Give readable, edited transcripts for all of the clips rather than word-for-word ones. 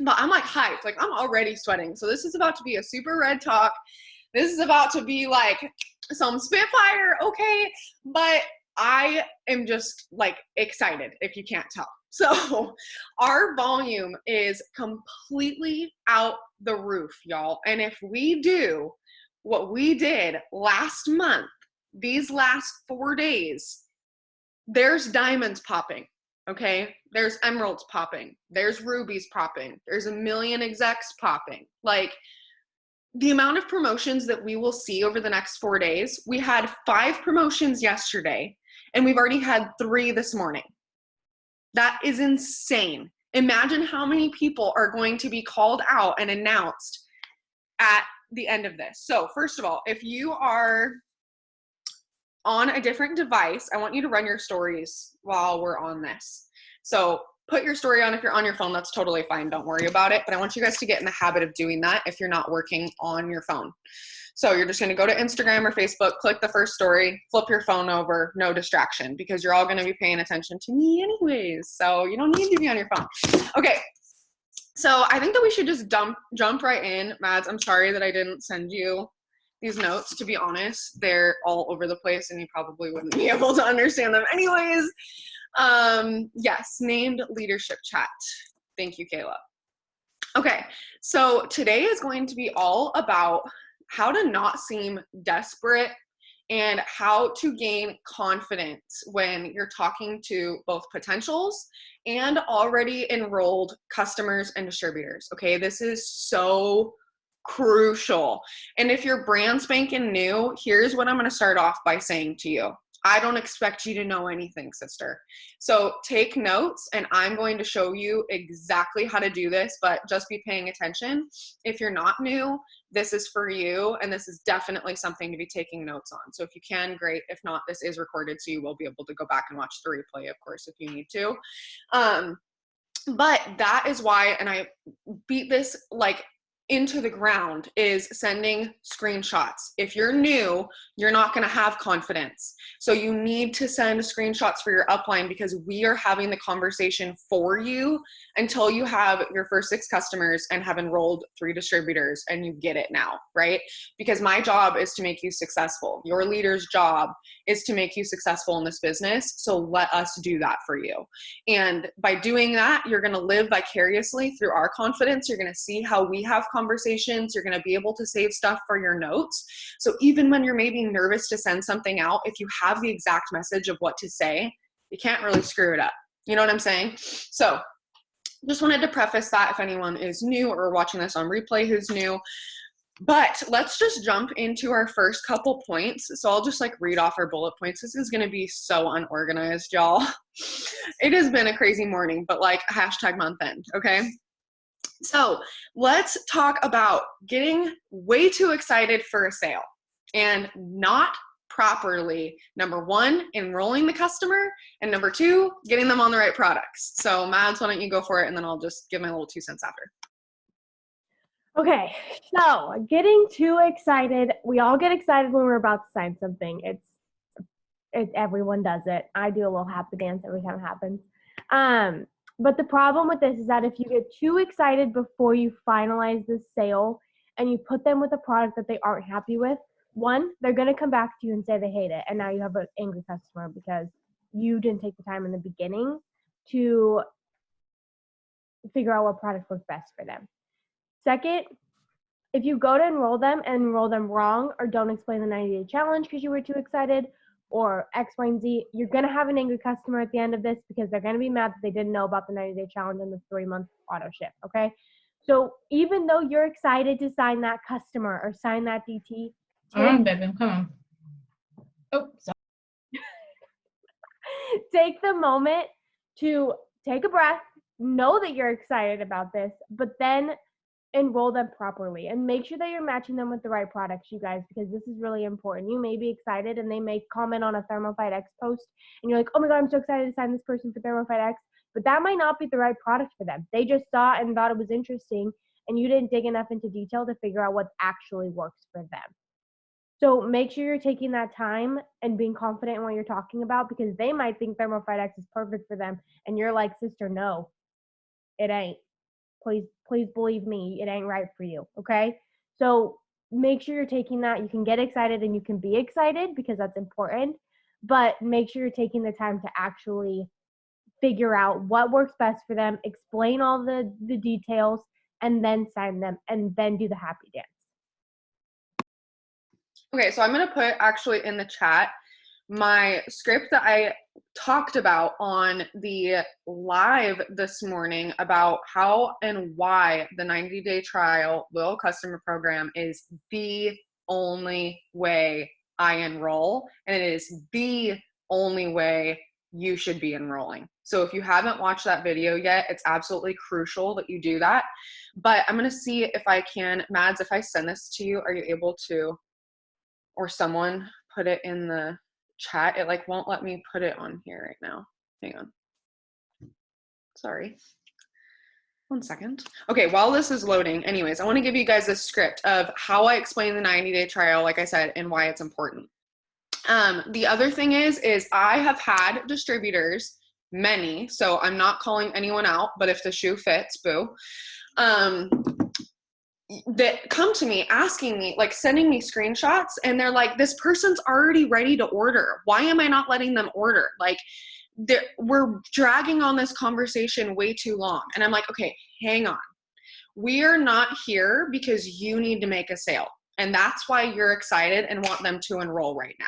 but I'm like hyped. Like I'm already sweating. So this is about to be a super red talk. This is about to be like some spitfire, okay? But I am just like excited if you can't tell. So our volume is completely out the roof, y'all. And if we do what we did last month, these last 4 days, there's diamonds popping. Okay, there's emeralds popping, there's rubies popping, there's a million execs popping. Like the amount of promotions that we will see over the next 4 days, we had 5 promotions yesterday and we've already had 3 this morning. That is insane. Imagine how many people are going to be called out and announced at the end of this. So first of all, if you are on a different device, I want you to run your stories while we're on this. So put your story on. If you're on your phone, that's totally fine. Don't worry about it. But I want you guys to get in the habit of doing that if you're not working on your phone. So you're just going to go to Instagram or Facebook, click the first story, flip your phone over, no distraction, because you're all going to be paying attention to me anyways. So you don't need to be on your phone. Okay. So I think that we should just jump right in. Mads, I'm sorry that I didn't send you these notes. To be honest, they're all over the place and you probably wouldn't be able to understand them anyways. Yes, named leadership chat. Thank you, Kayla. Okay, so today is going to be all about how to not seem desperate and how to gain confidence when you're talking to both potentials and already enrolled customers and distributors. Okay, this is so crucial. And if you're brand spanking new, here's what I'm going to start off by saying to you. I don't expect you to know anything, sister. So take notes and I'm going to show you exactly how to do this, but just be paying attention. If you're not new, this is for you and this is definitely something to be taking notes on. So if you can, great. If not, this is recorded so you will be able to go back and watch the replay, of course, if you need to. But that is why, and I beat this like into the ground, is sending screenshots. If you're new, you're not going to have confidence. So you need to send screenshots for your upline because we are having the conversation for you until you have your first 6 customers and have enrolled 3 distributors and you get it now, right? Because my job is to make you successful. Your leader's job is to make you successful in this business. So let us do that for you. And by doing that, you're going to live vicariously through our confidence. You're going to see how we have conversations. You're going to be able to save stuff for your notes. So even when you're maybe nervous to send something out, if you have the exact message of what to say, you can't really screw it up. You know what I'm saying? So just wanted to preface that if anyone is new or watching this on replay who's new. But let's just jump into our first couple points. So I'll just like read off our bullet points. This is going to be so unorganized, y'all. It has been a crazy morning, but like hashtag month end, okay? So let's talk about getting way too excited for a sale and not properly, number 1, enrolling the customer, and number 2, getting them on the right products. So Mads, why don't you go for it, and then I'll just give my little 2 cents after. Okay, so getting too excited. We all get excited when we're about to sign something. It's everyone does it. I do a little happy dance every time it happens. But the problem with this is that if you get too excited before you finalize the sale and you put them with a product that they aren't happy with, 1, they're going to come back to you and say they hate it. And now you have an angry customer because you didn't take the time in the beginning to figure out what product works best for them. Second, if you go to enroll them and enroll them wrong or don't explain the 90-day challenge because you were too excited or X, Y, and Z, you're going to have an angry customer at the end of this because they're going to be mad that they didn't know about the 90-day challenge and the 3-month auto ship, okay? So even though you're excited to sign that customer or sign that DT, baby, come on. Oh, sorry. Take the moment to take a breath, know that you're excited about this, but then enroll them properly and make sure that you're matching them with the right products, you guys, because this is really important. You may be excited and they may comment on a ThermoFight X post and you're like, oh my God, I'm so excited to sign this person for ThermoFight X, but that might not be the right product for them. They just saw it and thought it was interesting and you didn't dig enough into detail to figure out what actually works for them. So make sure you're taking that time and being confident in what you're talking about because they might think ThermoFight X is perfect for them and you're like, sister, no, it ain't. please believe me, it ain't right for you. Okay. So make sure you're taking that. You can get excited and you can be excited because that's important, but make sure you're taking the time to actually figure out what works best for them, explain all the details, and then sign them and then do the happy dance. Okay, so I'm going to put actually in the chat my script that I talked about on the live this morning about how and why the 90-day trial loyal customer program is the only way I enroll, and it is the only way you should be enrolling. So if you haven't watched that video yet, it's absolutely crucial that you do that. But I'm going to see if I can, Mads, if I send this to you, are you able to, or someone put it in the chat? It like won't let me put it on here right now. Hang on. Sorry. 1 second. Okay, while this is loading, anyways, I want to give you guys a script of how I explain the 90-day trial, like I said, and why it's important. The other thing is I have had distributors, many, so I'm not calling anyone out, but if the shoe fits, boo, that come to me asking me, like sending me screenshots, and they're like, this person's already ready to order. Why am I not letting them order? Like, we're dragging on this conversation way too long. And I'm like, okay, hang on. We are not here because you need to make a sale. And that's why you're excited and want them to enroll right now.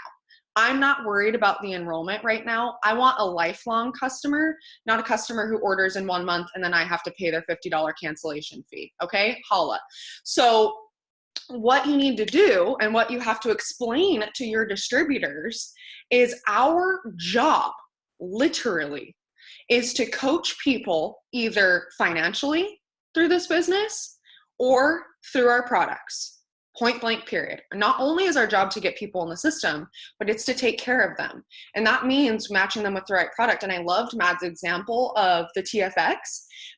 I'm not worried about the enrollment right now. I want a lifelong customer, not a customer who orders in 1 month and then I have to pay their $50 cancellation fee. Okay, holla. So what you need to do and what you have to explain to your distributors is our job, literally, is to coach people either financially through this business or through our products. Point blank, period. Not only is our job to get people in the system, but it's to take care of them. And that means matching them with the right product. And I loved Matt's example of the TFX,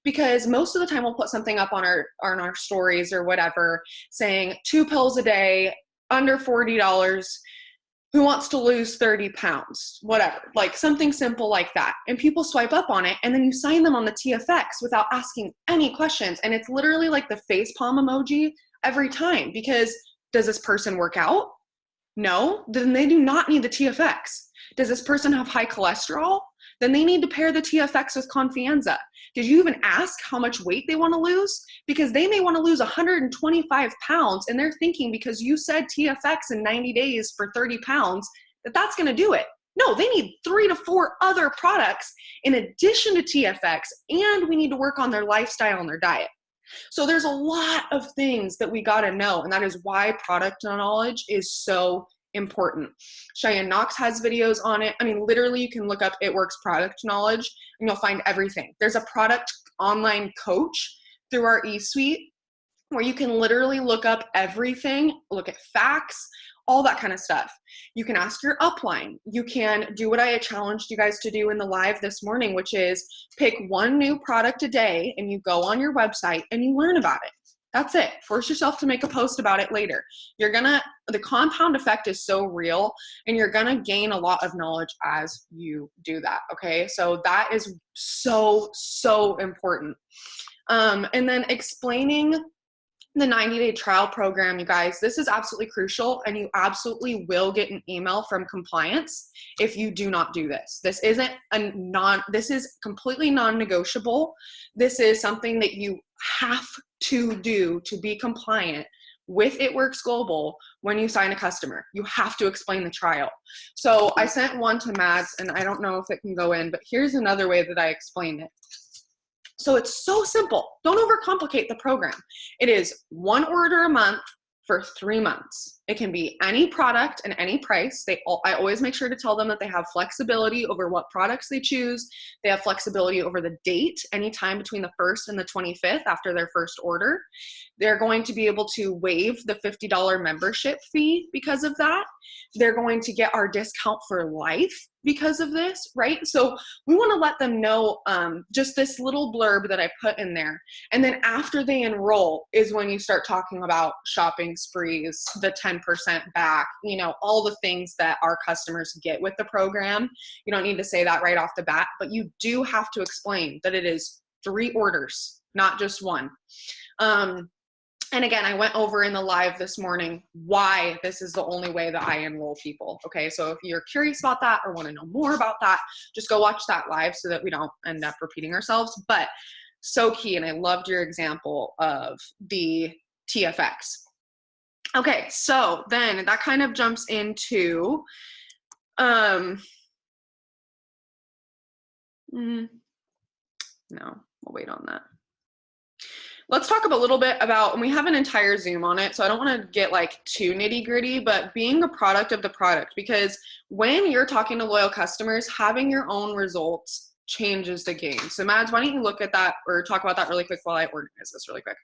because most of the time we'll put something up on our stories or whatever saying 2 pills a day, under $40, who wants to lose 30 pounds, whatever, like something simple like that. And people swipe up on it, and then you sign them on the TFX without asking any questions. And it's literally like the face palm emoji every time, because does this person work out? No, then they do not need the TFX. Does this person have high cholesterol? Then they need to pair the TFX with Confianza. Did you even ask how much weight they want to lose? Because they may want to lose 125 pounds, and they're thinking because you said TFX in 90 days for 30 pounds, that's going to do it. No, they need 3 to 4 other products in addition to TFX, and we need to work on their lifestyle and their diet. So there's a lot of things that we got to know, and that is why product knowledge is so important. Cheyenne Knox has videos on it. I mean, literally you can look up It Works product knowledge and you'll find everything. There's a product online coach through our eSuite where you can literally look up everything, look at facts, all that kind of stuff. You can ask your upline. You can do what I challenged you guys to do in the live this morning, which is pick 1 new product a day and you go on your website and you learn about it. That's it. Force yourself to make a post about it later. The compound effect is so real, and you're gonna gain a lot of knowledge as you do that, okay? So that is so, so important. And then explaining the 90-day trial program, you guys, this is absolutely crucial, and you absolutely will get an email from compliance if you do not do this. This is completely non-negotiable. This is something that you have to do to be compliant with It Works Global when you sign a customer. You have to explain the trial. So I sent one to Mads, and I don't know if it can go in, but here's another way that I explain it. So it's so simple. Don't overcomplicate the program. It is 1 order a month for 3 months. It can be any product and any price. I always make sure to tell them that they have flexibility over what products they choose. They have flexibility over the date, anytime between the 1st and the 25th after their first order. They're going to be able to waive the $50 membership fee because of that. They're going to get our discount for life because of this, right? So we want to let them know just this little blurb that I put in there. And then after they enroll is when you start talking about shopping sprees, the 10% back, all the things that our customers get with the program. You don't need to say that right off the bat, but you do have to explain that it is 3 orders not just one. And again, I went over in the live this morning why this is the only way that I enroll people. Okay, so if you're curious about that or want to know more about that, just go watch that live so that we don't end up repeating ourselves. But so key, and I loved your example of the TFX. Okay, so then that kind of jumps into, no, we'll wait on that. Let's talk a little bit about, and we have an entire Zoom on it, so I don't want to get like too nitty gritty, but being a product of the product, because when you're talking to loyal customers, having your own results changes the game. So Mads, why don't you look at that or talk about that really quick while I organize this really quick.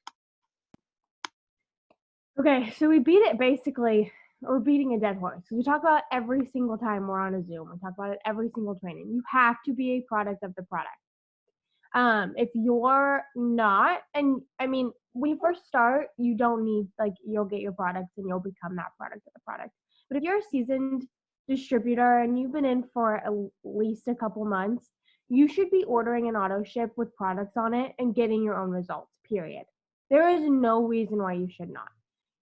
Okay, so we beat it basically, we're beating a dead horse. We talk about it every single time we're on a Zoom. We talk about it every single training. You have to be a product of the product. If you're not, and I mean, when you first start, you don't need, like, you'll get your products and you'll become that product of the product. But if you're a seasoned distributor and you've been in for at least a couple months, you should be ordering an auto ship with products on it and getting your own results, period. There is no reason why you should not.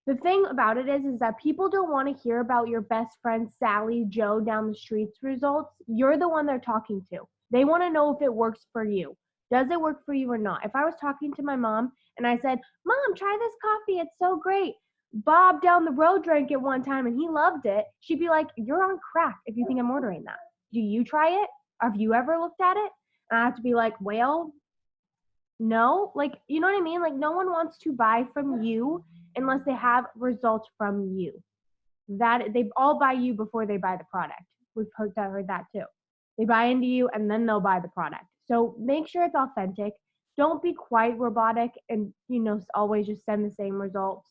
The thing about it is that people don't want to hear about your best friend Sally Joe down the street's results. You're the one they're talking to. They want to know if it works for you. Does it work for you or not? If I was talking to my mom and I said, Mom, try this coffee, it's so great. Bob down the road drank it one time and he loved it. She'd be like, you're on crack if you think I'm ordering that. Do you try it? Have you ever looked at it? And I have to be like, well, no. Like, you know what I mean? Like, no one wants to buy from you unless they have results from you. That they all buy you before they buy the product. We've heard that too. They buy into you and then they'll buy the product. So make sure it's authentic. Don't be quite robotic and, always just send the same results.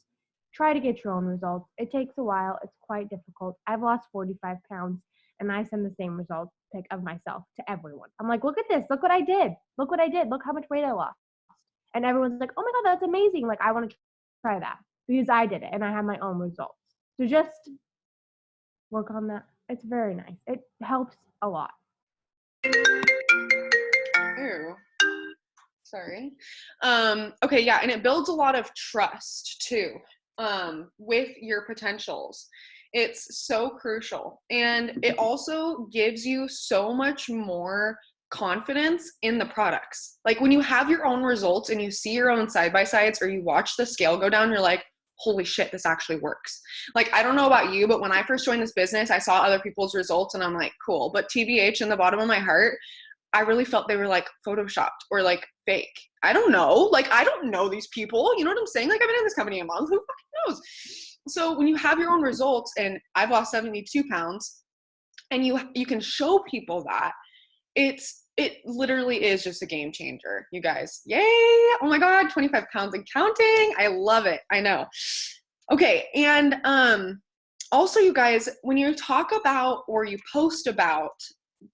Try to get your own results. It takes a while. It's quite difficult. I've lost 45 pounds and I send the same results pic of myself to everyone. I'm like, look at this. Look what I did. Look what I did. Look how much weight I lost. And everyone's like, oh my God, that's amazing. Like, I want to try that because I did it and I have my own results. So just work on that. It's very nice. It helps a lot. Ew. Sorry. Okay, yeah, and it builds a lot of trust too, with your potentials. It's so crucial. And it also gives you so much more confidence in the products. Like when you have your own results and you see your own side-by-sides or you watch the scale go down, you're like, holy shit, this actually works. Like, I don't know about you, but when I first joined this business, I saw other people's results and I'm like, cool. But TBH, in the bottom of my heart, I really felt they were like photoshopped or like fake. I don't know. Like, I don't know these people. You know what I'm saying? Like, I've been in this company a month. Who fucking knows? So when you have your own results, and I've lost 72 pounds, and you can show people that, it literally is just a game changer, you guys. Yay! Oh my God, 25 pounds and counting. I love it. I know. Okay, and also, you guys, when you talk about or you post about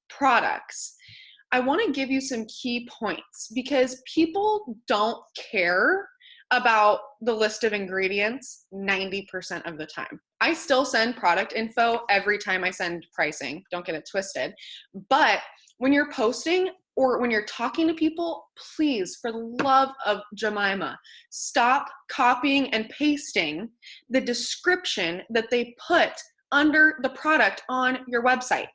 products, I want to give you some key points because people don't care about the list of ingredients 90% of the time. I still send product info every time I send pricing. Don't get it twisted. But when you're posting or when you're talking to people, please, for the love of Jemima, stop copying and pasting the description that they put under the product on your website.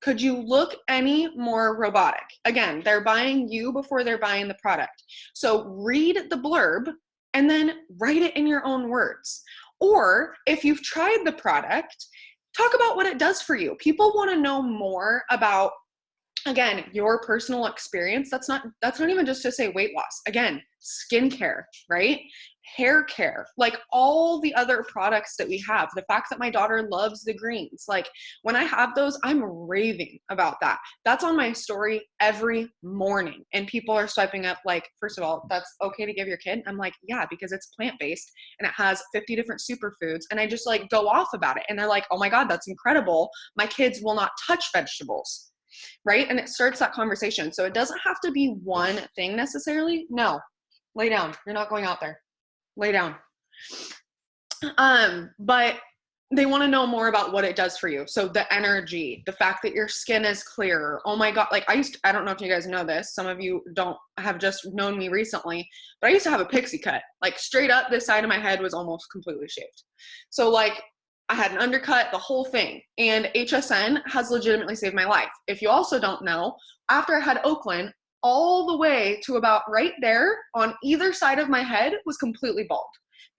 Could you look any more robotic? Again, they're buying you before they're buying the product. So read the blurb and then write it in your own words. Or if you've tried the product, talk about what it does for you. People want to know more about, again, your personal experience. That's not even just to say weight loss. Again, skincare, right? Hair care, like all the other products that we have. The fact that my daughter loves the greens, like when I have those, I'm raving about that. That's on my story every morning. And people are swiping up like, first of all, that's okay to give your kid. I'm like, yeah, because it's plant-based and it has 50 different superfoods. And I just like go off about it. And they're like, oh my God, that's incredible. My kids will not touch vegetables. Right? And it starts that conversation. So it doesn't have to be one thing necessarily. No, lay down. You're not going out there. Lay down. But they want to know more about what it does for you. So the energy, the fact that your skin is clearer. Oh my God. Like I don't know if you guys know this. Some of you don't have just known me recently, but I used to have a pixie cut. Like straight up, this side of my head was almost completely shaved. So like I had an undercut, the whole thing. And HSN has legitimately saved my life. If you also don't know, after I had Oakland, all the way to about right there on either side of my head was completely bald.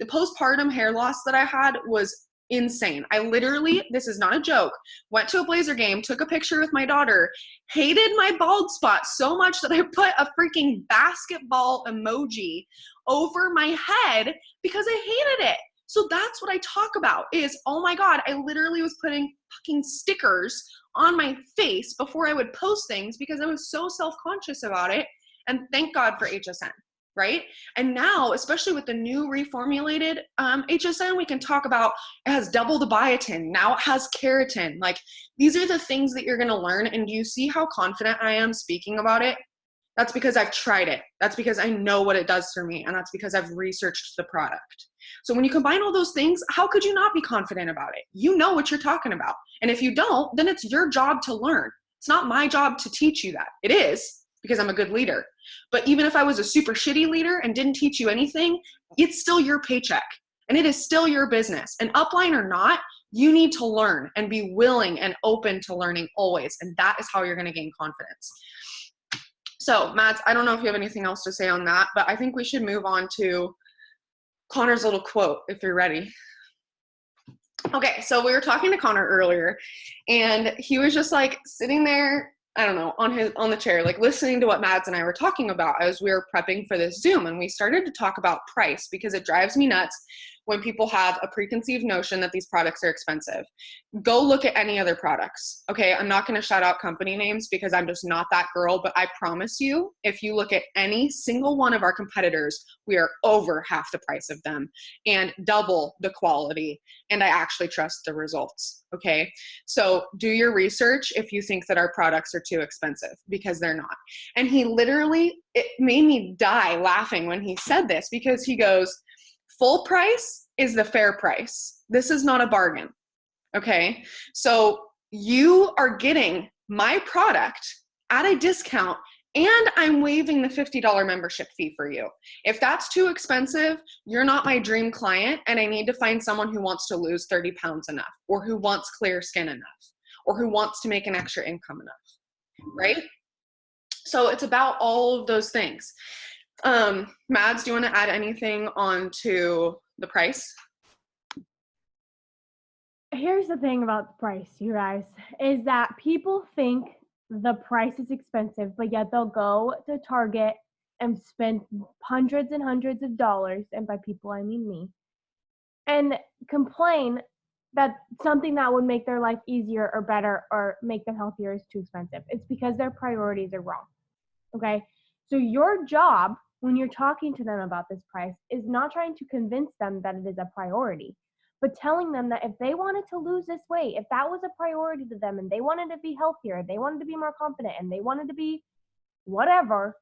The postpartum hair loss that I had was insane. I literally, this is not a joke, went to a Blazer game, took a picture with my daughter, hated my bald spot so much that I put a freaking basketball emoji over my head because I hated it. So that's what I talk about is, oh my God, I literally was putting fucking stickers on my face before I would post things because I was so self-conscious about it. And thank God for HSN. Right? And now, especially with the new reformulated HSN, we can talk about it has double the biotin. Now it has keratin. Like these are the things that you're going to learn. And do you see how confident I am speaking about it? That's because I've tried it. That's because I know what it does for me. And that's because I've researched the product. So when you combine all those things, how could you not be confident about it? You know what you're talking about. And if you don't, then it's your job to learn. It's not my job to teach you that. It is, because I'm a good leader. But even if I was a super shitty leader and didn't teach you anything, it's still your paycheck and it is still your business. And upline or not, you need to learn and be willing and open to learning always. And that is how you're going to gain confidence. So Mads, I don't know if you have anything else to say on that, but I think we should move on to Connor's little quote if you're ready. Okay, so we were talking to Connor earlier and he was just like sitting there, I don't know, on the chair, like listening to what Mads and I were talking about as we were prepping for this Zoom. And we started to talk about price because it drives me nuts when people have a preconceived notion that these products are expensive. Go look at any other products. Okay, I'm not going to shout out company names because I'm just not that girl, but I promise you, if you look at any single one of our competitors, we are over half the price of them and double the quality. And I actually trust the results. Okay, so do your research if you think that our products are too expensive, because they're not. And he literally, it made me die laughing when he said this, because he goes, full price is the fair price. This is not a bargain. Okay, so you are getting my product at a discount and I'm waiving the $50 membership fee for you. If that's too expensive, you're not my dream client and I need to find someone who wants to lose 30 pounds enough, or who wants clear skin enough, or who wants to make an extra income enough, right? So it's about all of those things. Mads, do you want to add anything on to the price? Here's the thing about the price, you guys, is that people think the price is expensive, but yet they'll go to Target and spend hundreds and hundreds of dollars, and by people I mean me, and complain that something that would make their life easier or better or make them healthier is too expensive. It's because their priorities are wrong. Okay? So your job when you're talking to them about this price is not trying to convince them that it is a priority, but telling them that if they wanted to lose this weight, if that was a priority to them and they wanted to be healthier, they wanted to be more confident, and they wanted to be whatever,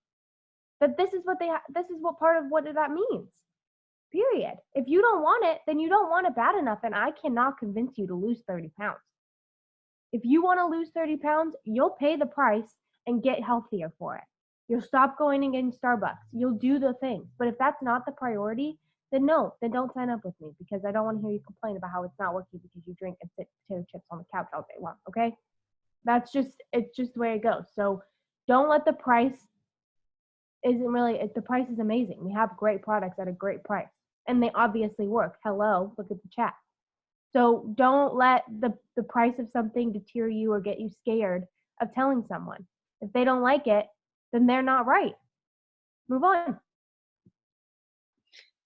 that this is what part of what that means. Period. If you don't want it, then you don't want it bad enough, and I cannot convince you to lose 30 pounds. If you want to lose 30 pounds, you'll pay the price and get healthier for it. You'll stop going and getting Starbucks. You'll do the things. But if that's not the priority, then no, then don't sign up with me, because I don't want to hear you complain about how it's not working because you drink and sit potato chips on the couch all day long, okay? It's just the way it goes. So don't let the price, the price is amazing. We have great products at a great price, and they obviously work. Hello, look at the chat. So don't let the price of something deter you or get you scared of telling someone. If they don't like it, then they're not right. Move on.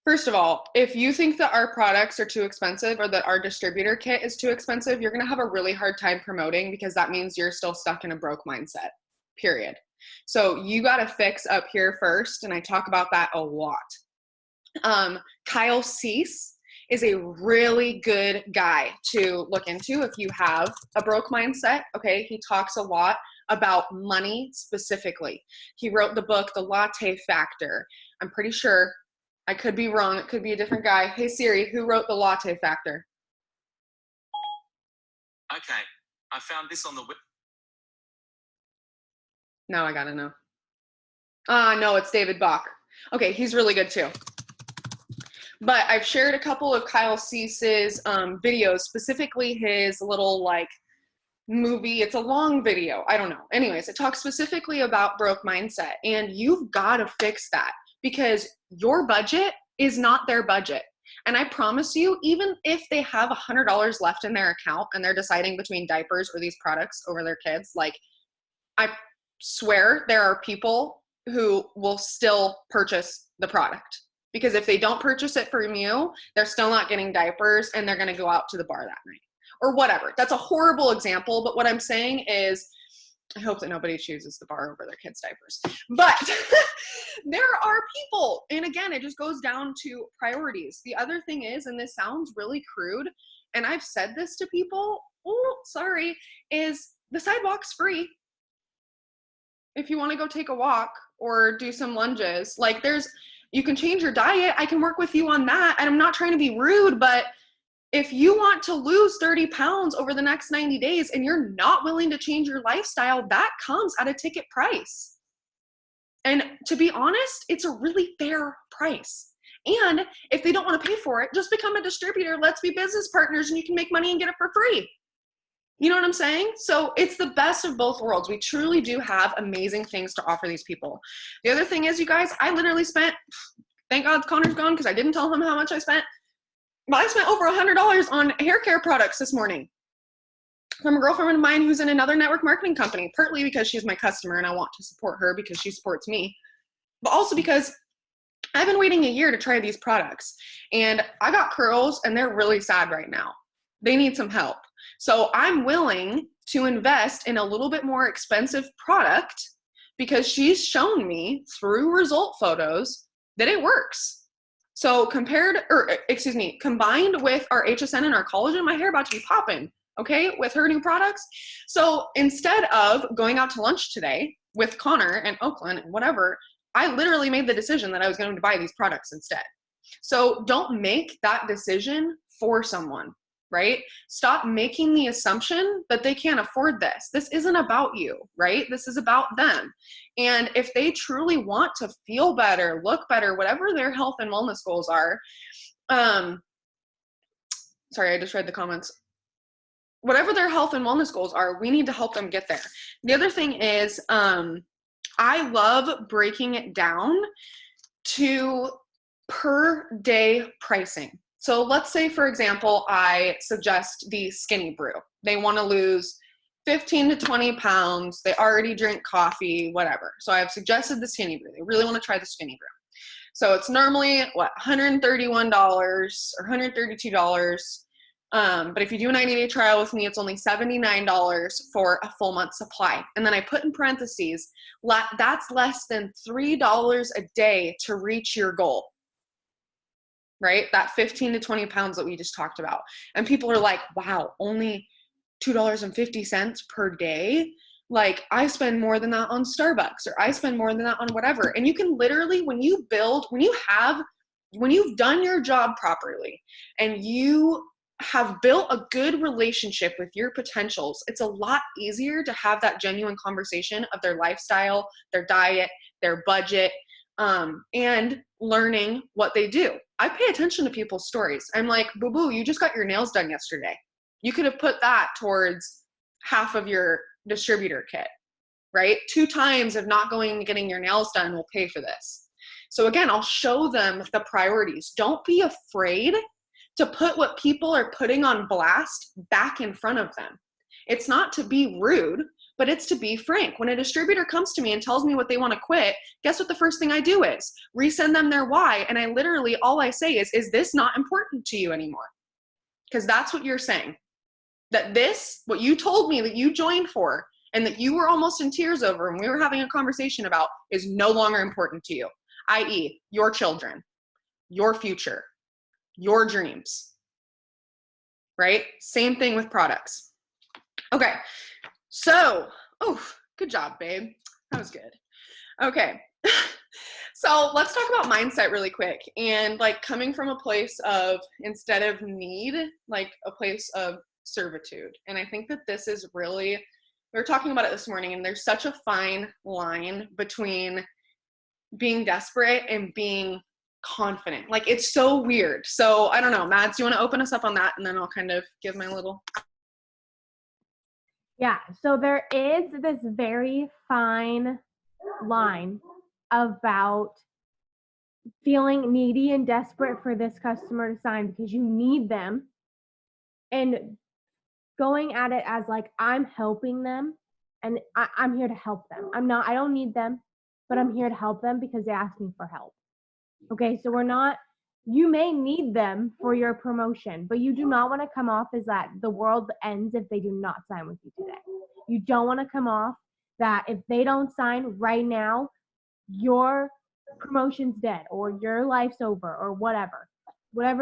First of all, if you think that our products are too expensive or that our distributor kit is too expensive, you're going to have a really hard time promoting, because that means you're still stuck in a broke mindset, period. So you got to fix up here first, and I talk about that a lot. Kyle Cease is a really good guy to look into if you have a broke mindset, okay? He talks a lot about money specifically. He wrote the book, The Latte Factor. I'm pretty sure, I could be wrong, it could be a different guy. Hey Siri, who wrote The Latte Factor? Okay, I found this on the web. Now I gotta know. No, it's David Bach. Okay, he's really good too. But I've shared a couple of Kyle Cease's videos, specifically his little like movie. It's a long video. I don't know. Anyways, it talks specifically about broke mindset, and you've got to fix that because your budget is not their budget. And I promise you, even if they have $100 left in their account and they're deciding between diapers or these products over their kids, like I swear there are people who will still purchase the product. Because if they don't purchase it from you, they're still not getting diapers and they're going to go out to the bar that night or whatever. That's a horrible example. But what I'm saying is, I hope that nobody chooses the bar over their kids' diapers. But there are people. And again, it just goes down to priorities. The other thing is, and this sounds really crude, and I've said this to people, is the sidewalk's free. If you want to go take a walk or do some lunges, like you can change your diet. I can work with you on that. And I'm not trying to be rude, but if you want to lose 30 pounds over the next 90 days and you're not willing to change your lifestyle, that comes at a ticket price. And to be honest, it's a really fair price. And if they don't want to pay for it, just become a distributor. Let's be business partners and you can make money and get it for free. You know what I'm saying? So it's the best of both worlds. We truly do have amazing things to offer these people. The other thing is, you guys, I literally spent, thank God Connor's gone because I didn't tell him how much I spent, but I spent over $100 on hair care products this morning from a girlfriend of mine who's in another network marketing company, partly because she's my customer and I want to support her because she supports me, but also because I've been waiting a year to try these products and I got curls and they're really sad right now. They need some help. So I'm willing to invest in a little bit more expensive product because she's shown me through result photos that it works. So combined with our HSN and our collagen, my hair about to be popping, okay, with her new products. So instead of going out to lunch today with Connor and Oakland and whatever, I literally made the decision that I was going to buy these products instead. So don't make that decision for someone. Right? Stop making the assumption that they can't afford this. This isn't about you, right? This is about them. And if they truly want to feel better, look better, whatever their health and wellness goals are, sorry, I just read the comments. Whatever their health and wellness goals are, we need to help them get there. The other thing is, I love breaking it down to per day pricing. So let's say, for example, I suggest the Skinny Brew. They want to lose 15 to 20 pounds. They already drink coffee, whatever. So I've suggested the Skinny Brew. They really want to try the Skinny Brew. So it's normally, $131 or $132. But if you do a 90-day trial with me, it's only $79 for a full month supply. And then I put in parentheses, that's less than $3 a day to reach your goal. Right? That 15 to 20 pounds that we just talked about. And people are like, wow, only $2.50 per day? Like I spend more than that on Starbucks or I spend more than that on whatever. And you can literally, when you've done your job properly and you have built a good relationship with your potentials, it's a lot easier to have that genuine conversation of their lifestyle, their diet, their budget, and learning what they do. I pay attention to people's stories. I'm like, boo-boo, you just got your nails done yesterday. You could have put that towards half of your distributor kit, right? 2 times of not going and getting your nails done will pay for this. So again, I'll show them the priorities. Don't be afraid to put what people are putting on blast back in front of them. It's not to be rude, but it's to be frank. When a distributor comes to me and tells me what they want to quit, guess what the first thing I do is? Resend them their why. And I literally, all I say is this not important to you anymore? Because that's what you're saying. That this, what you told me that you joined for and that you were almost in tears over and we were having a conversation about is no longer important to you, i.e. your children, your future, your dreams, right? Same thing with products. Okay. So, good job, babe. That was good. Okay. So let's talk about mindset really quick and like coming from a place of, instead of need, like a place of servitude. And I think that this is really, we were talking about it this morning, and there's such a fine line between being desperate and being confident. Like, it's so weird. So I don't know, Mads, do you want to open us up on that? And then I'll kind of give my little. Yeah, so there is this very fine line about feeling needy and desperate for this customer to sign because you need them, and going at it as like, I'm helping them and I'm here to help them. I don't need them, but I'm here to help them because they asked me for help. Okay, so you may need them for your promotion, but you do not want to come off as that the world ends if they do not sign with you today. You don't want to come off that if they don't sign right now, your promotion's dead or your life's over or whatever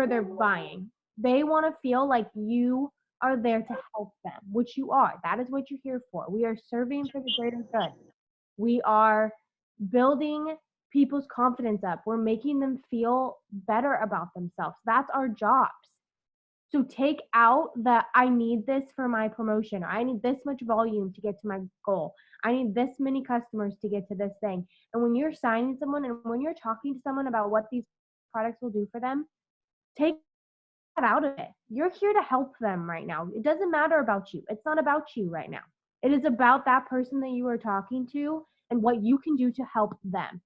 they're buying. They want to feel like you are there to help them, which you are. That is what you're here for. We are serving for the greater good. We are building people's confidence up. We're making them feel better about themselves. That's our jobs. So take out the, I need this for my promotion, or I need this much volume to get to my goal. I need this many customers to get to this thing. And when you're signing someone and when you're talking to someone about what these products will do for them, take that out of it. You're here to help them right now. It doesn't matter about you. It's not about you right now. It is about that person that you are talking to and what you can do to help them.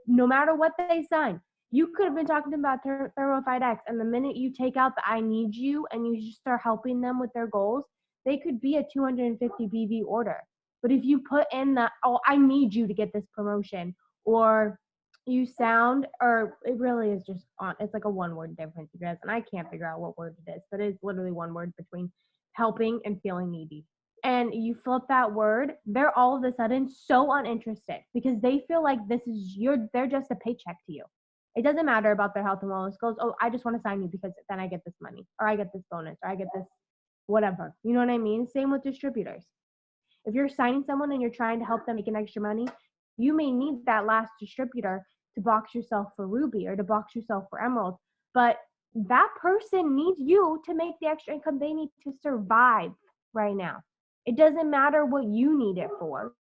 No matter what they sign, you could have been talking about Thermofite X, and the minute you take out the I need you and you just start helping them with their goals, they could be a 250 BV order. But if you put in the, oh, I need you to get this promotion, or you sound, or it really is just it's like a one word difference, you guys, and I can't figure out what word it is, but it's literally one word between helping and feeling needy. And you flip that word, they're all of a sudden so uninterested because they feel like they're just a paycheck to you. It doesn't matter about their health and wellness goals. Oh, I just want to sign you because then I get this money, or I get this bonus, or I get this whatever. You know what I mean? Same with distributors. If you're signing someone and you're trying to help them make an extra money, you may need that last distributor to box yourself for Ruby or to box yourself for Emerald. But that person needs you to make the extra income they need to survive right now. It doesn't matter what you need it for.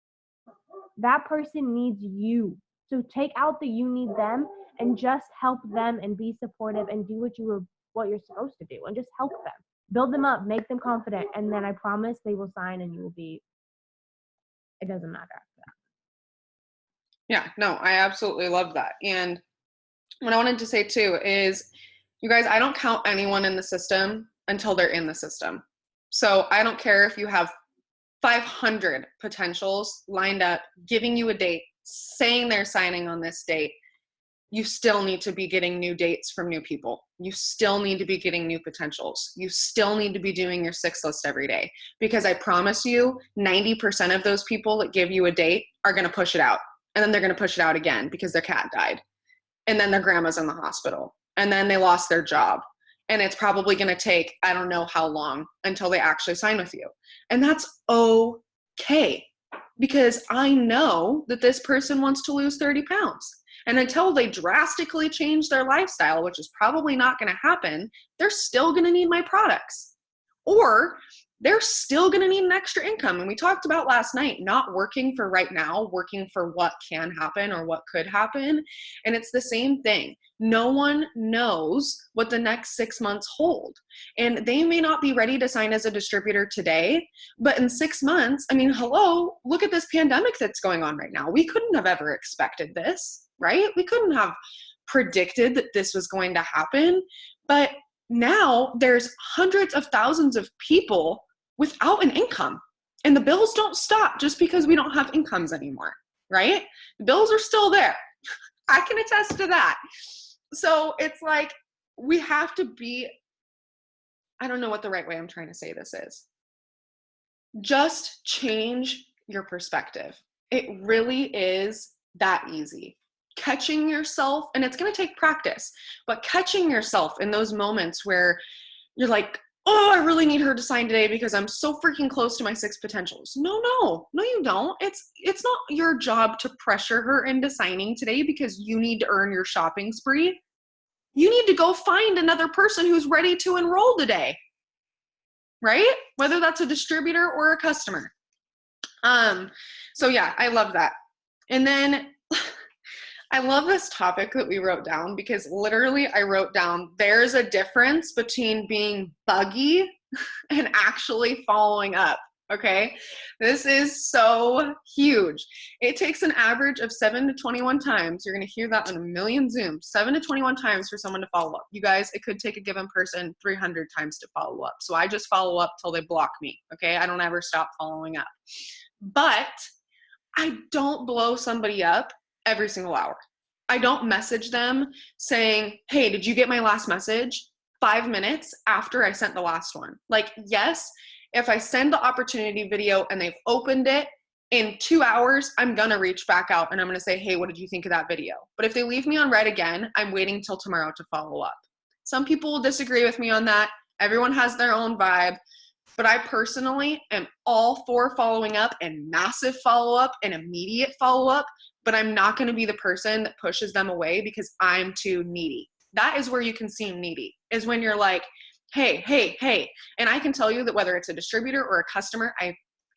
That person needs you. So take out the you need them and just help them and be supportive and do what you're supposed to do and just help them. Build them up, make them confident, and then I promise they will sign and you will be, it doesn't matter after that. Yeah, no, I absolutely love that. And what I wanted to say too is, you guys, I don't count anyone in the system until they're in the system. So I don't care if you have 500 potentials lined up, giving you a date, saying they're signing on this date. You still need to be getting new dates from new people. You still need to be getting new potentials. You still need to be doing your 6 list every day, because I promise you 90% of those people that give you a date are going to push it out, and then they're going to push it out again because their cat died, and then their grandma's in the hospital, and then they lost their job, and it's probably going to take I don't know how long until they actually sign with you. And that's okay, because I know that this person wants to lose 30 pounds. And until they drastically change their lifestyle, which is probably not going to happen, they're still going to need my products. Or they're still going to need an extra income. And we talked about last night, not working for right now, working for what can happen or what could happen. And it's the same thing. No one knows what the next 6 months hold. And they may not be ready to sign as a distributor today, but in 6 months, I mean, hello, look at this pandemic that's going on right now. We couldn't have ever expected this, right? We couldn't have predicted that this was going to happen. But now there's hundreds of thousands of people without an income, and the bills don't stop just because we don't have incomes anymore, right? The bills are still there. I can attest to that. So it's like, we have to be, I don't know what the right way I'm trying to say this is. Just change your perspective. It really is that easy. Catching yourself, and it's going to take practice, but catching yourself in those moments where you're like, oh, I really need her to sign today because I'm so freaking close to my 6 potentials. No, you don't. It's not your job to pressure her into signing today because you need to earn your shopping spree. You need to go find another person who's ready to enroll today. right? Whether that's a distributor or a customer. So yeah, I love that. And then I love this topic that we wrote down because literally I wrote down there's a difference between being buggy and actually following up. Okay, this is so huge. It takes an average of 7 to 21 times. You're going to hear that on a million Zooms. 7 to 21 times for someone to follow up. You guys, it could take a given person 300 times to follow up. So I just follow up till they block me. Okay, I don't ever stop following up. But I don't blow somebody up every single hour. I don't message them saying, hey, did you get my last message? 5 minutes after I sent the last one. Like, yes, if I send the opportunity video and they've opened it in 2 hours, I'm going to reach back out and I'm going to say, hey, what did you think of that video? But if they leave me on red again, I'm waiting till tomorrow to follow up. Some people will disagree with me on that. Everyone has their own vibe. But I personally am all for following up and massive follow-up and immediate follow-up, but I'm not going to be the person that pushes them away because I'm too needy. That is where you can seem needy, is when you're like, hey, hey, hey. And I can tell you that whether it's a distributor or a customer,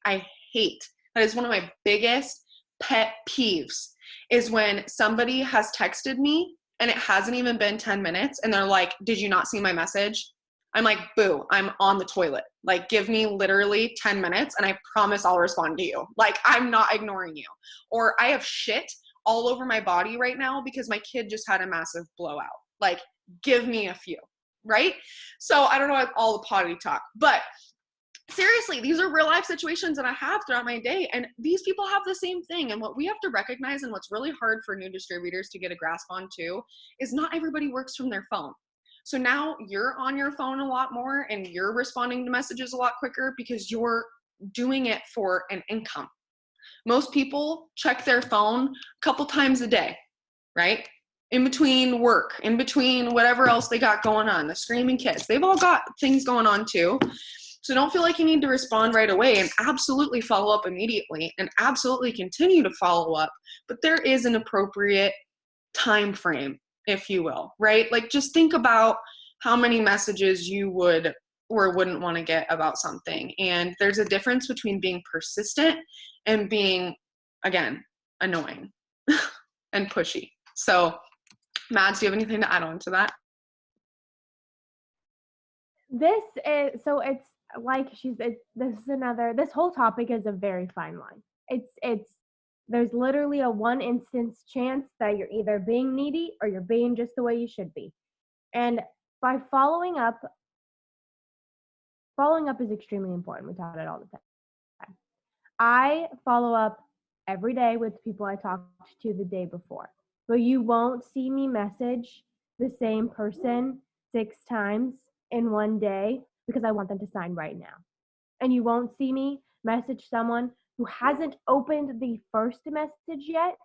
I hate. That is one of my biggest pet peeves, is when somebody has texted me and it hasn't even been 10 minutes and they're like, did you not see my message? I'm like, boo, I'm on the toilet. Like, give me literally 10 minutes and I promise I'll respond to you. Like, I'm not ignoring you. Or I have shit all over my body right now because my kid just had a massive blowout. Like, give me a few, right? So I don't know all the potty talk, but seriously, these are real life situations that I have throughout my day. And these people have the same thing. And what we have to recognize, and what's really hard for new distributors to get a grasp on too, is not everybody works from their phone. So now you're on your phone a lot more and you're responding to messages a lot quicker because you're doing it for an income. Most people check their phone a couple times a day, right? In between work, in between whatever else they got going on, the screaming kids, they've all got things going on too. So don't feel like you need to respond right away, and absolutely follow up immediately and absolutely continue to follow up. But there is an appropriate time frame, if you will, right? Like, just think about how many messages you would or wouldn't want to get about something. And there's a difference between being persistent and being, again, annoying and pushy. So, Mads, do you have anything to add on to that? This is, so it's like this whole topic is a very fine line. There's literally a 1 instance chance that you're either being needy or you're being just the way you should be. And by following up is extremely important. We talk about it all the time. I follow up every day with people I talked to the day before. But you won't see me message the same person 6 times in one day because I want them to sign right now. And you won't see me message someone who hasn't opened the first message yet,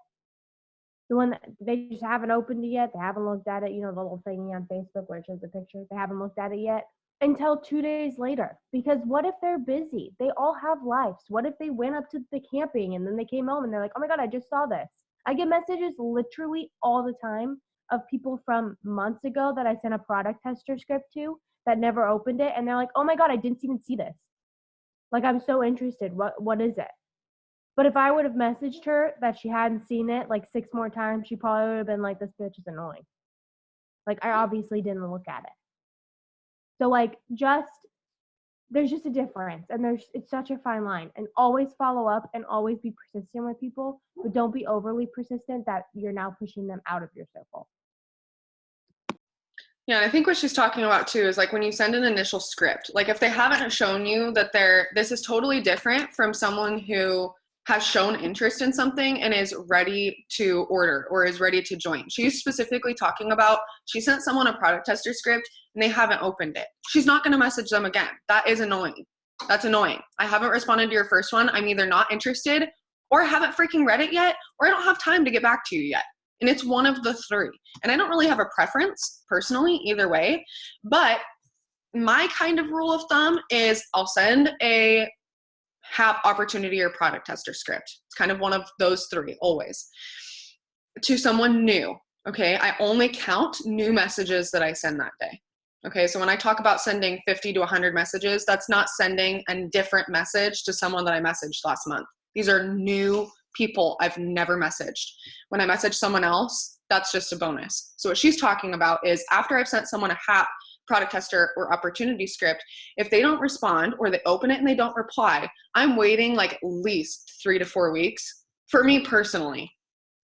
the one that they just haven't opened it yet, they haven't looked at it, you know, the little thingy on Facebook where it shows the picture, they haven't looked at it yet, until 2 days later. Because what if they're busy? They all have lives. What if they went up to the camping and then they came home and they're like, oh my God, I just saw this. I get messages literally all the time of people from months ago that I sent a product tester script to that never opened it, and they're like, oh my God, I didn't even see this. Like, I'm so interested. What is it? But if I would have messaged her that she hadn't seen it like 6 more times, she probably would have been like, this bitch is annoying. Like, I obviously didn't look at it. So, like, there's just a difference. And it's such a fine line. And always follow up and always be persistent with people. But don't be overly persistent that you're now pushing them out of your circle. Yeah, and I think what she's talking about too is like when you send an initial script, like if they haven't shown you that this is totally different from someone who has shown interest in something and is ready to order or is ready to join. She's specifically talking about, she sent someone a product tester script and they haven't opened it. She's not going to message them again. That is annoying. That's annoying. I haven't responded to your first one. I'm either not interested or I haven't freaking read it yet, or I don't have time to get back to you yet. And it's one of the three. And I don't really have a preference personally either way, but my kind of rule of thumb is I'll send a HAP opportunity or product tester script. It's kind of one of those three always to someone new. Okay. I only count new messages that I send that day. Okay, so when I talk about sending 50 to 100 messages, that's not sending a different message to someone that I messaged last month. These are new people I've never messaged. When I message someone else, that's just a bonus. So what she's talking about is after I've sent someone a HAP, product tester, or opportunity script, if they don't respond or they open it and they don't reply, I'm waiting like at least 3 to 4 weeks. For me personally,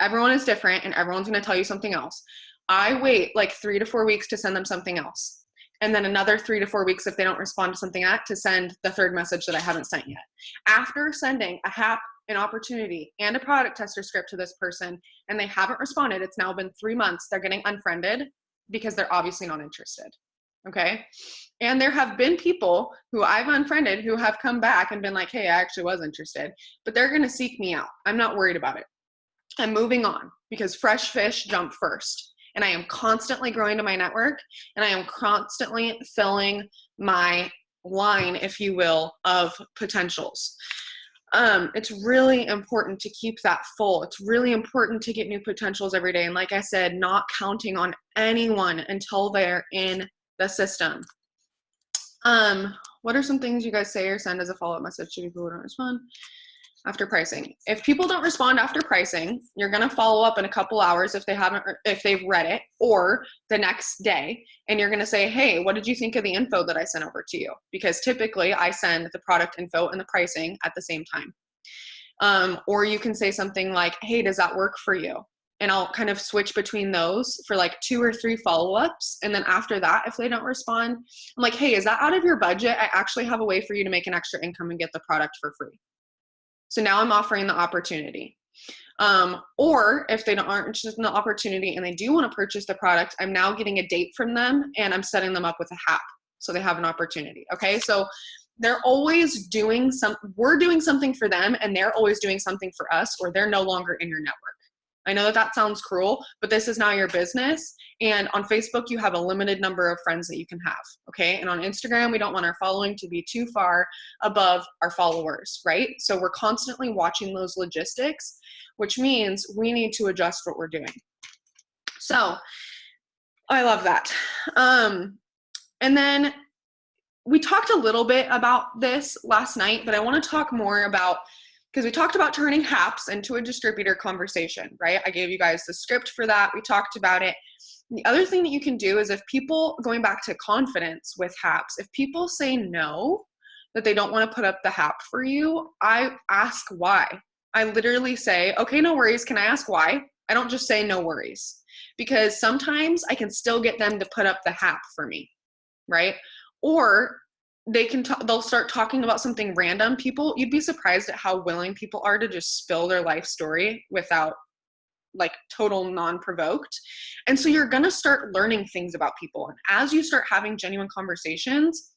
everyone is different and everyone's going to tell you something else. I wait like 3 to 4 weeks to send them something else. And then another 3 to 4 weeks if they don't respond to something to send the third message that I haven't sent yet. After sending a HAP, an opportunity, and a product tester script to this person, and they haven't responded, it's now been 3 months, they're getting unfriended because they're obviously not interested. Okay? And there have been people who I've unfriended who have come back and been like, hey, I actually was interested, but they're going to seek me out. I'm not worried about it. I'm moving on because fresh fish jump first. And I am constantly growing to my network, and I am constantly filling my line, if you will, of potentials. It's really important to keep that full. It's really important to get new potentials every day. And like I said, not counting on anyone until they're in the system. What are some things you guys say or send as a follow-up message to people who don't respond? After pricing. If people don't respond after pricing, you're going to follow up in a couple hours if they've read it, or the next day, and you're going to say, hey, what did you think of the info that I sent over to you? Because typically I send the product info and the pricing at the same time. Or you can say something like, hey, does that work for you? And I'll kind of switch between those for like 2 or 3 follow-ups. And then after that, if they don't respond, I'm like, hey, is that out of your budget? I actually have a way for you to make an extra income and get the product for free. So now I'm offering the opportunity. Or if they aren't interested in the opportunity and they do want to purchase the product, I'm now getting a date from them and I'm setting them up with a HAP so they have an opportunity. Okay, so they're always doing we're doing something for them and they're always doing something for us, or they're no longer in your network. I know that sounds cruel, but this is now your business. And on Facebook, you have a limited number of friends that you can have, okay? And on Instagram, we don't want our following to be too far above our followers, right? So we're constantly watching those logistics, which means we need to adjust what we're doing. So I love that. And then we talked a little bit about this last night, but I want to talk more about, because we talked about turning HAPs into a distributor conversation, right? I gave you guys the script for that. We talked about it. The other thing that you can do is if people, going back to confidence with HAPs, if people say no, that they don't want to put up the HAP for you, I ask why. I literally say, okay, no worries. Can I ask why? I don't just say no worries, because sometimes I can still get them to put up the HAP for me, right? Or they'll start talking about something random. People, you'd be surprised at how willing people are to just spill their life story without like total non-provoked. And so you're going to start learning things about people. And as you start having genuine conversations,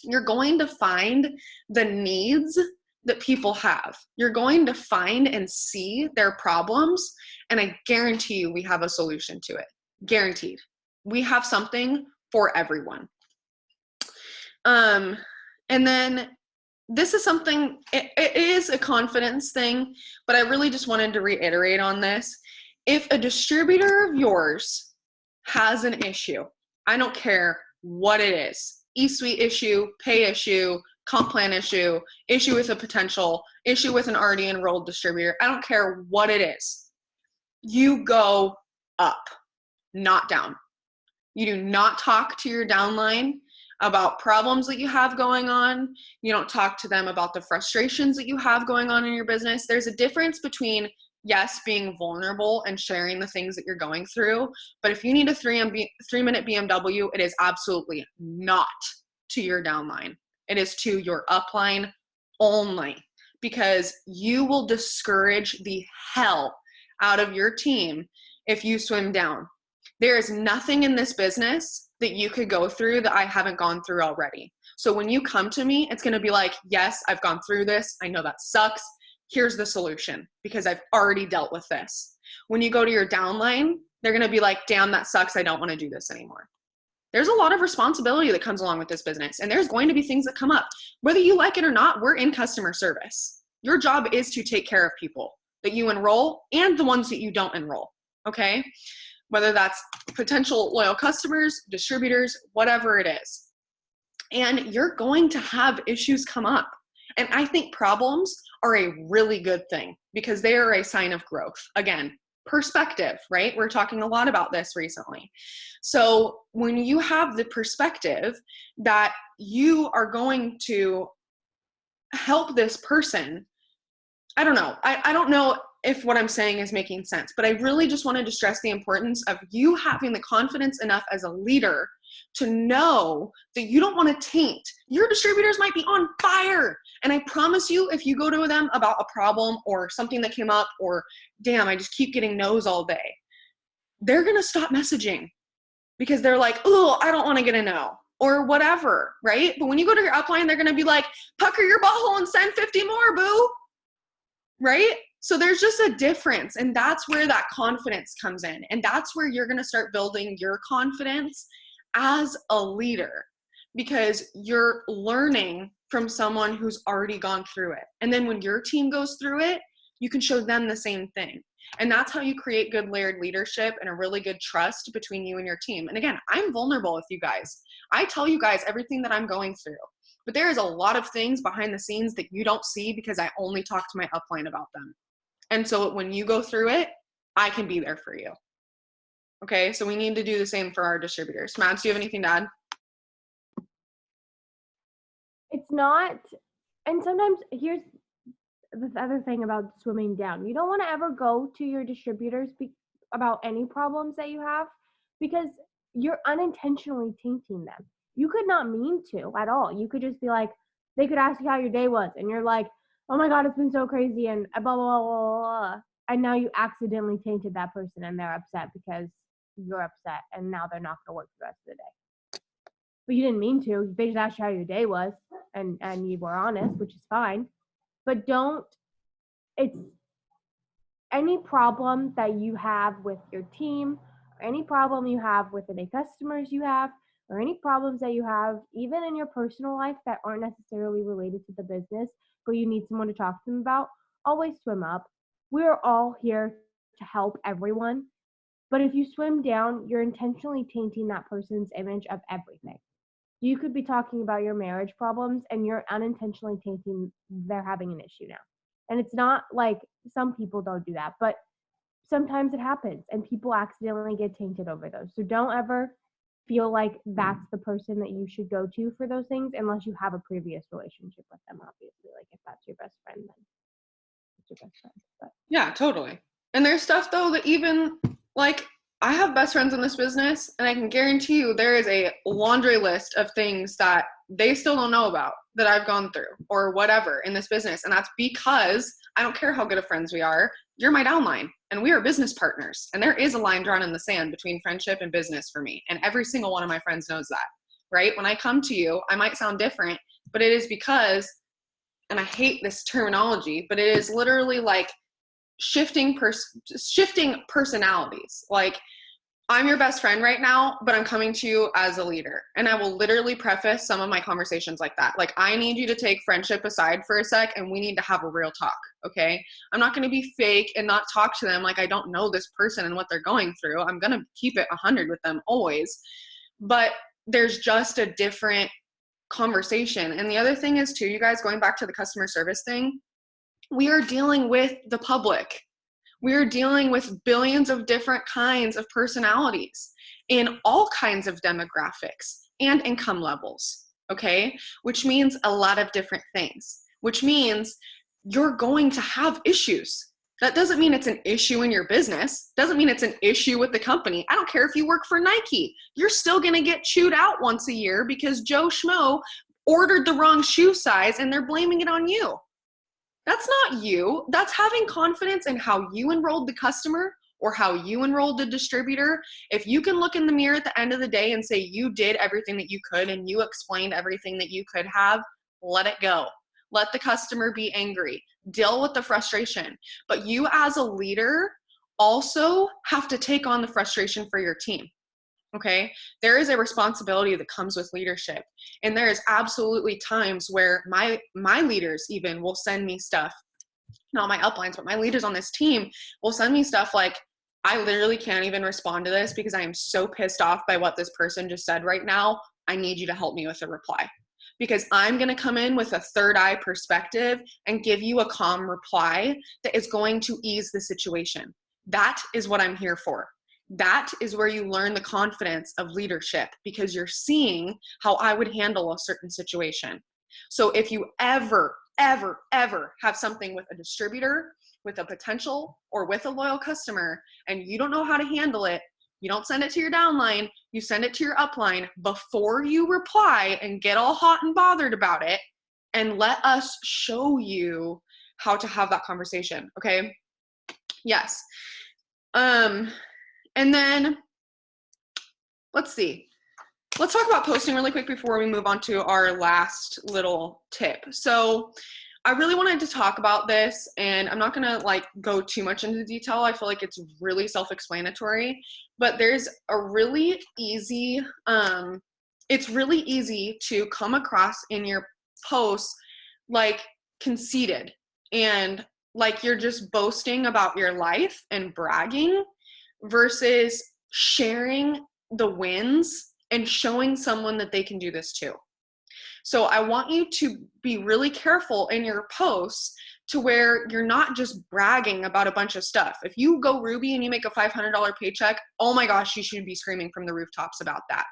you're going to find the needs that people have. You're going to find and see their problems. And I guarantee you we have a solution to it. Guaranteed. We have something for everyone. And then this is something, it is a confidence thing, but I really just wanted to reiterate on this. If a distributor of yours has an issue, I don't care what it is, eSuite issue, pay issue, comp plan issue, issue with a potential, issue with an already enrolled distributor, I don't care what it is. You go up, not down. You do not talk to your downline about problems that you have going on. You don't talk to them about the frustrations that you have going on in your business. There's a difference between, yes, being vulnerable and sharing the things that you're going through. But if you need a 3-minute BMW, it is absolutely not to your downline. It is to your upline only, because you will discourage the hell out of your team if you swim down. There is nothing in this business that you could go through that I haven't gone through already. So when you come to me, it's going to be like, yes, I've gone through this. I know that sucks. Here's the solution, because I've already dealt with this. When you go to your downline, they're going to be like, damn, that sucks. I don't want to do this anymore. There's a lot of responsibility that comes along with this business, and there's going to be things that come up. Whether you like it or not, we're in customer service. Your job is to take care of people that you enroll and the ones that you don't enroll, okay? whether that's potential loyal customers, distributors, whatever it is. And you're going to have issues come up. And I think problems are a really good thing because they are a sign of growth. Again, perspective, right? We're talking a lot about this recently. So when you have the perspective that you are going to help this person, I don't know. I don't know if what I'm saying is making sense, but I really just wanted to stress the importance of you having the confidence enough as a leader to know that you don't want to taint. Your distributors might be on fire. And I promise you, if you go to them about a problem or something that came up or, damn, I just keep getting no's all day, they're going to stop messaging because they're like, oh, I don't want to get a no or whatever, right? But when you go to your upline, they're going to be like, pucker your butthole and send 50 more, boo. Right? So there's just a difference. And that's where that confidence comes in. And that's where you're going to start building your confidence as a leader, because you're learning from someone who's already gone through it. And then when your team goes through it, you can show them the same thing. And that's how you create good layered leadership and a really good trust between you and your team. And again, I'm vulnerable with you guys. I tell you guys everything that I'm going through. But there is a lot of things behind the scenes that you don't see because I only talk to my upline about them. And so when you go through it, I can be there for you. Okay, so we need to do the same for our distributors. Mads, do you have anything to add? It's not, and sometimes here's the other thing about swimming down. You don't want to ever go to your distributors about any problems that you have because you're unintentionally tainting them. You could not mean to at all. You could just be like, they could ask you how your day was, and you're like, oh my God, it's been so crazy, and blah, blah, blah, blah, blah. And now you accidentally tainted that person, and they're upset because you're upset, and now they're not going to work the rest of the day. But you didn't mean to. They just asked you how your day was, and you were honest, which is fine. But it's any problem that you have with your team, or any problem you have with any customers you have, or any problems that you have, even in your personal life that aren't necessarily related to the business, but you need someone to talk to them about, always swim up. We're all here to help everyone. But if you swim down, you're intentionally tainting that person's image of everything. You could be talking about your marriage problems and you're unintentionally tainting they're having an issue now. And it's not like some people don't do that, but sometimes it happens and people accidentally get tainted over those. So don't ever feel like that's the person that you should go to for those things unless you have a previous relationship with them, obviously. Like if that's your best friend, then it's your best friend. But Yeah, totally. And there's stuff though that even like I have best friends in this business and I can guarantee you there is a laundry list of things that they still don't know about that I've gone through or whatever in this business. And that's because I don't care how good of friends we are. You're my downline and we are business partners. And there is a line drawn in the sand between friendship and business for me. And every single one of my friends knows that, right? When I come to you, I might sound different, but it is because, and I hate this terminology, but it is literally like shifting personalities. Like I'm your best friend right now, but I'm coming to you as a leader. And I will literally preface some of my conversations like that. Like I need you to take friendship aside for a sec and we need to have a real talk. Okay. I'm not going to be fake and not talk to them like I don't know this person and what they're going through. I'm going to keep it 100 with them always. But there's just a different conversation. And the other thing is too, you guys, going back to the customer service thing, we are dealing with the public. We are dealing with billions of different kinds of personalities in all kinds of demographics and income levels, okay? Which means a lot of different things, which means you're going to have issues. That doesn't mean it's an issue in your business. Doesn't mean it's an issue with the company. I don't care if you work for Nike. You're still going to get chewed out once a year because Joe Schmo ordered the wrong shoe size and they're blaming it on you. That's not you. That's having confidence in how you enrolled the customer or how you enrolled the distributor. If you can look in the mirror at the end of the day and say you did everything that you could and you explained everything that you could have, let it go. Let the customer be angry. Deal with the frustration. But you as a leader also have to take on the frustration for your team. Okay, there is a responsibility that comes with leadership. And there is absolutely times where my leaders even will send me stuff, not my uplines, but my leaders on this team will send me stuff like, I literally can't even respond to this because I am so pissed off by what this person just said right now. I need you to help me with a reply, because I'm going to come in with a third eye perspective and give you a calm reply that is going to ease the situation. That is what I'm here for. That is where you learn the confidence of leadership, because you're seeing how I would handle a certain situation. So if you ever have something with a distributor, with a potential, or with a loyal customer, and you don't know how to handle it, you don't send it to your downline, you send it to your upline before you reply and get all hot and bothered about it, and let us show you how to have that conversation, okay? Yes. And then, let's see. Let's talk about posting really quick before we move on to our last little tip. So I really wanted to talk about this, and I'm not gonna like go too much into detail. I feel like it's really self-explanatory, but there's a really easy, it's really easy to come across in your posts like conceited and like you're just boasting about your life and bragging versus sharing the wins and showing someone that they can do this too. So I want you to be really careful in your posts to where you're not just bragging about a bunch of stuff. If you go Ruby and you make a $500 paycheck, oh my gosh, you should be screaming from the rooftops about that.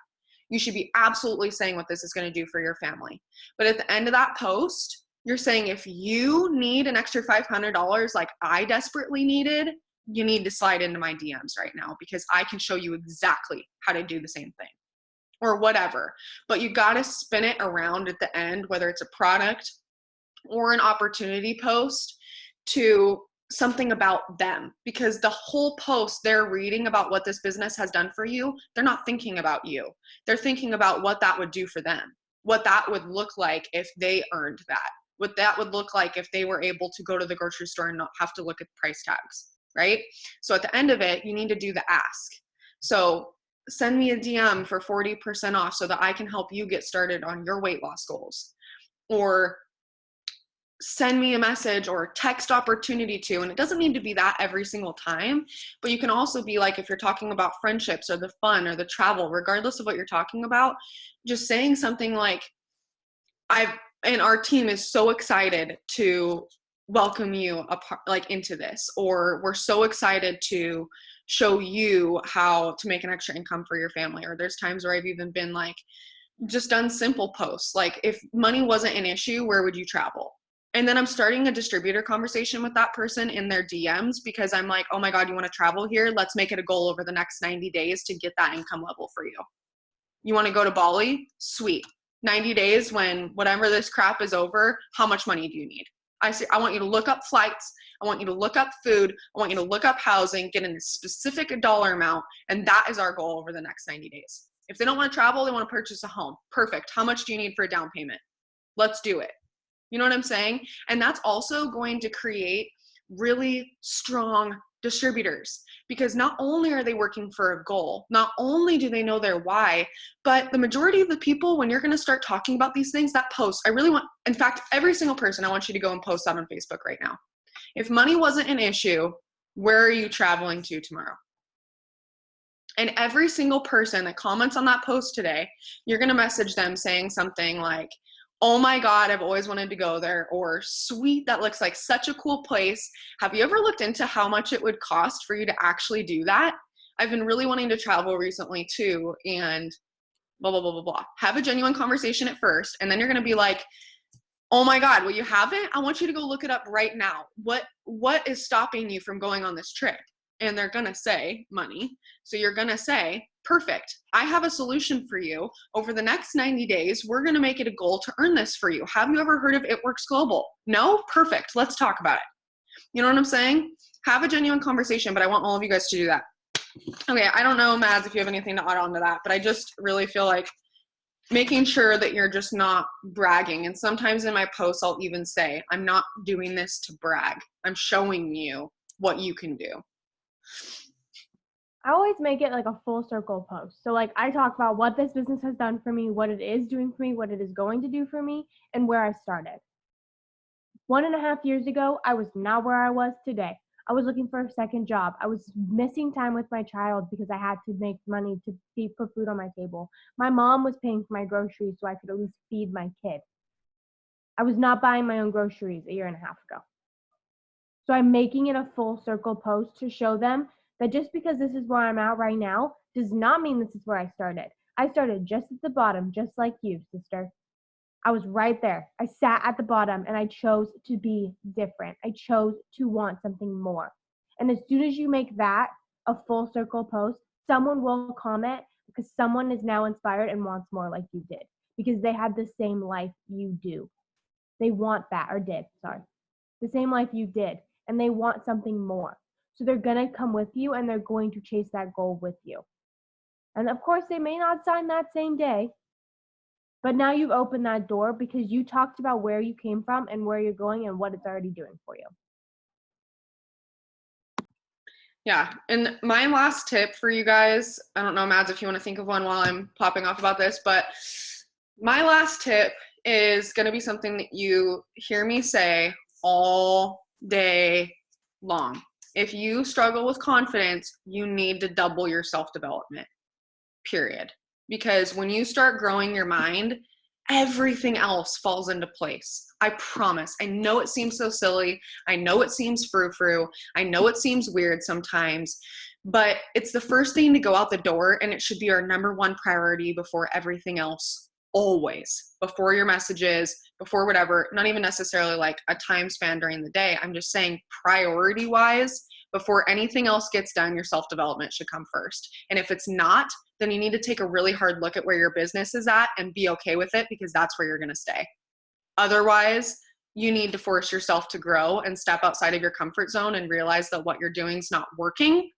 You should be absolutely saying what this is going to do for your family. But at the end of that post, you're saying if you need an extra $500 like I desperately needed, you need to slide into my DMs right now, because I can show you exactly how to do the same thing. Or whatever. But you got to spin it around at the end, whether it's a product or an opportunity post, to something about them, because the whole post they're reading about what this business has done for you, they're not thinking about you. They're thinking about what that would do for them, what that would look like if they earned that, what that would look like if they were able to go to the grocery store and not have to look at price tags, right? So at the end of it, you need to do the ask. So send me a DM for 40% off so that I can help you get started on your weight loss goals. Or send me a message or text opportunity to, and it doesn't need to be that every single time, but you can also be like, if you're talking about friendships or the fun or the travel, regardless of what you're talking about, just saying something like, and our team is so excited to welcome you into this, or we're so excited to show you how to make an extra income for your family. Or there's times where I've even been like, just done simple posts like, if money wasn't an issue, where would you travel? And then I'm starting a distributor conversation with that person in their DMs, because I'm like, oh my God, you want to travel here? Let's make it a goal over the next 90 days to get that income level for you. You want to go to Bali? Sweet. 90 days, when whatever this crap is over, how much money do you need? I want you to look up flights. I want you to look up food. I want you to look up housing, get in a specific dollar amount. And that is our goal over the next 90 days. If they don't want to travel, they want to purchase a home. Perfect. How much do you need for a down payment? Let's do it. You know what I'm saying? And that's also going to create really strong distributors, because not only are they working for a goal, not only do they know their why, but the majority of the people, when you're going to start talking about these things, that post, in fact, every single person, I want you to go and post that on Facebook right now. If money wasn't an issue, where are you traveling to tomorrow? And every single person that comments on that post today, you're going to message them saying something like, oh my God, I've always wanted to go there, or sweet, that looks like such a cool place. Have you ever looked into how much it would cost for you to actually do that? I've been really wanting to travel recently too, and blah, blah, blah, blah, blah. Have a genuine conversation at first, and then you're going to be like, oh my God, well, you haven't? I want you to go look it up right now. What is stopping you from going on this trip? And they're going to say money. So you're going to say, perfect. I have a solution for you. Over the next 90 days, we're going to make it a goal to earn this for you. Have you ever heard of It Works Global? No? Perfect. Let's talk about it. You know what I'm saying? Have a genuine conversation, but I want all of you guys to do that. Okay, I don't know, Mads, if you have anything to add on to that, but I just really feel like making sure that you're just not bragging. And sometimes in my posts, I'll even say, I'm not doing this to brag. I'm showing you what you can do. I always make it like a full circle post. So like I talk about what this business has done for me, what it is doing for me, what it is going to do for me, and where I started. 1.5 years ago, I was not where I was today. I was looking for a second job. I was missing time with my child because I had to make money to put food on my table. My mom was paying for my groceries so I could at least feed my kid. I was not buying my own groceries a year and a half ago. So I'm making it a full circle post to show them that just because this is where I'm at right now does not mean this is where I started. I started just at the bottom, just like you, sister. I was right there. I sat at the bottom and I chose to be different. I chose to want something more. And as soon as you make that a full circle post, someone will comment because someone is now inspired and wants more like you did because they had the same life you do. They want that, or did, sorry. The same life you did, and they want something more. So they're going to come with you and they're going to chase that goal with you. And of course, they may not sign that same day, but now you've opened that door because you talked about where you came from and where you're going and what it's already doing for you. Yeah. And my last tip for you guys, I don't know, Mads, if you want to think of one while I'm popping off about this, but my last tip is going to be something that you hear me say all day long. If you struggle with confidence, you need to double your self-development, period. Because when you start growing your mind, everything else falls into place. I promise. I know it seems so silly. I know it seems frou-frou. I know it seems weird sometimes, but it's the first thing to go out the door, and it should be our number one priority before everything else. Always. Before your messages, before whatever, not even necessarily like a time span during the day. I'm just saying priority wise, before anything else gets done, your self-development should come first. And if it's not, then you need to take a really hard look at where your business is at and be okay with it, because that's where you're going to stay. Otherwise, you need to force yourself to grow and step outside of your comfort zone and realize that what you're doing is not working,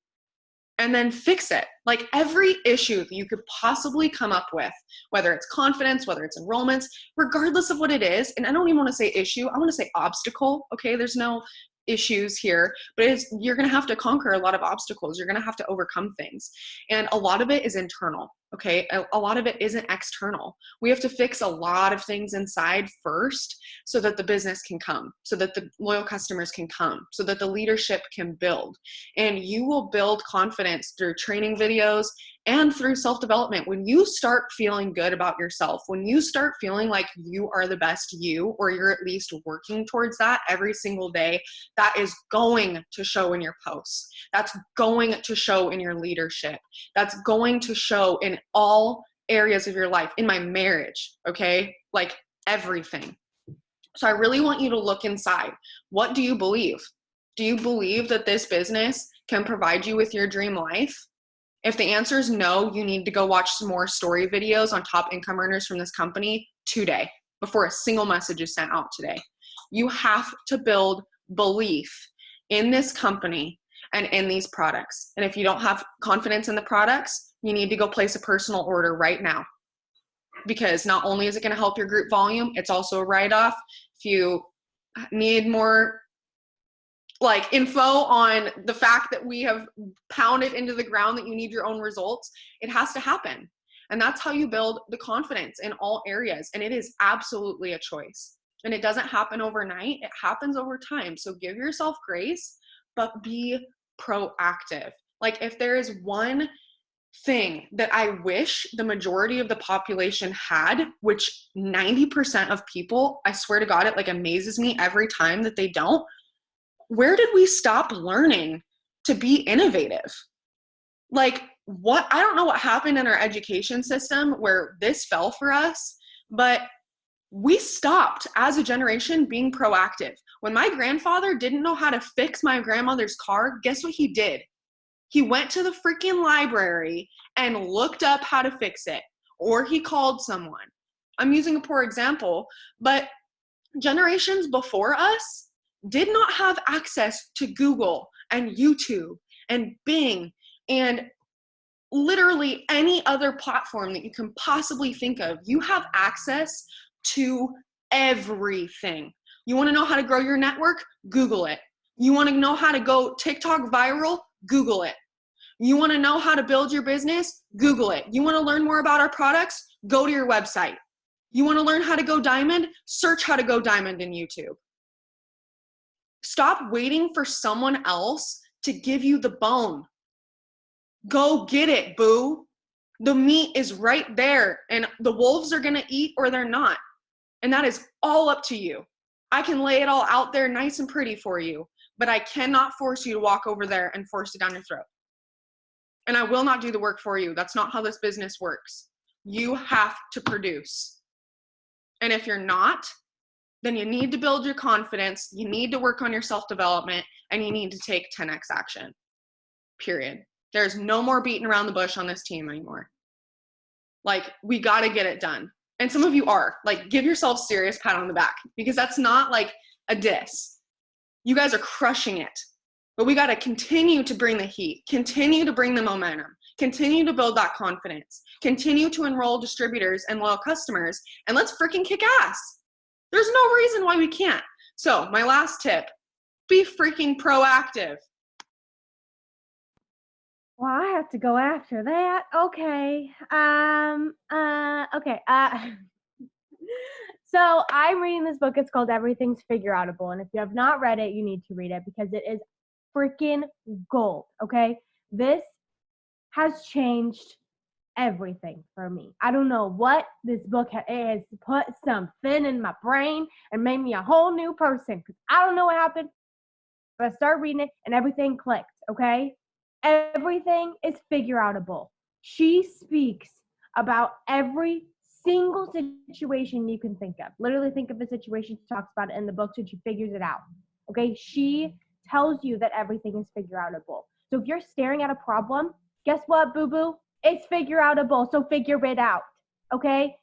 and then fix it. Like every issue that you could possibly come up with, whether it's confidence, whether it's enrollments, regardless of what it is. And I don't even want to say issue. I want to say obstacle. Okay. There's no issues here, but you're going to have to conquer a lot of obstacles. You're going to have to overcome things. And a lot of it is internal. Okay. A lot of it isn't external. We have to fix a lot of things inside first so that the business can come, so that the loyal customers can come, so that the leadership can build. And you will build confidence through training videos and through self-development. When you start feeling good about yourself, when you start feeling like you are the best you, or you're at least working towards that every single day, that is going to show in your posts. That's going to show in your leadership. That's going to show in all areas of your life, in my marriage, okay? Like everything. So I really want you to look inside. What do you believe? Do you believe that this business can provide you with your dream life? If the answer is no, you need to go watch some more story videos on top income earners from this company today, before a single message is sent out today. You have to build belief in this company and in these products. And if you don't have confidence in the products, you need to go place a personal order right now. Because not only is it going to help your group volume, it's also a write-off. If you need more like info on the fact that we have pounded into the ground that you need your own results, it has to happen. And that's how you build the confidence in all areas. And it is absolutely a choice. And it doesn't happen overnight. It happens over time. So give yourself grace, but be proactive. Like if there is one thing that I wish the majority of the population had, which 90% of people, I swear to God, it like amazes me every time that they don't. Where did we stop learning to be innovative? Like what, I don't know what happened in our education system where this fell for us, but we stopped as a generation being proactive. When my grandfather didn't know how to fix my grandmother's car, guess what he did? He went to the freaking library and looked up how to fix it, or he called someone. I'm using a poor example, but generations before us did not have access to Google and YouTube and Bing and literally any other platform that you can possibly think of. You have access to everything. You want to know how to grow your network? Google it. You want to know how to go TikTok viral? Google it. You want to know how to build your business? Google it. You want to learn more about our products? Go to your website. You want to learn how to go diamond? Search how to go diamond in YouTube. Stop waiting for someone else to give you the bone. Go get it, boo. The meat is right there, and the wolves are going to eat or they're not. And that is all up to you. I can lay it all out there nice and pretty for you, but I cannot force you to walk over there and force it down your throat. And I will not do the work for you. That's not how this business works. You have to produce. And if you're not, then you need to build your confidence, you need to work on your self-development, and you need to take 10x action. Period. There's no more beating around the bush on this team anymore. Like, we got to get it done. And some of you are. Like, give yourself a serious pat on the back, because that's not like a diss. You guys are crushing it. But we got to continue to bring the heat, continue to bring the momentum, continue to build that confidence, continue to enroll distributors and loyal customers, and let's freaking kick ass. There's no reason why we can't. So my last tip, be freaking proactive. Well, I have to go after that. Okay. Okay. So I'm reading this book. It's called Everything's Figureoutable. And if you have not read it, you need to read it because it is freaking gold. Okay. This has changed everything for me. I don't know what this book has put something in my brain and made me a whole new person. Because I don't know what happened, but I started reading it and everything clicked. Okay. Everything is figureoutable. She speaks about every single situation you can think of. Literally think of a situation, she talks about it in the book, so she figures it out. Okay? She tells you that everything is figureoutable. So if you're staring at a problem, guess what, boo-boo? It's figureoutable, so figure it out. Okay?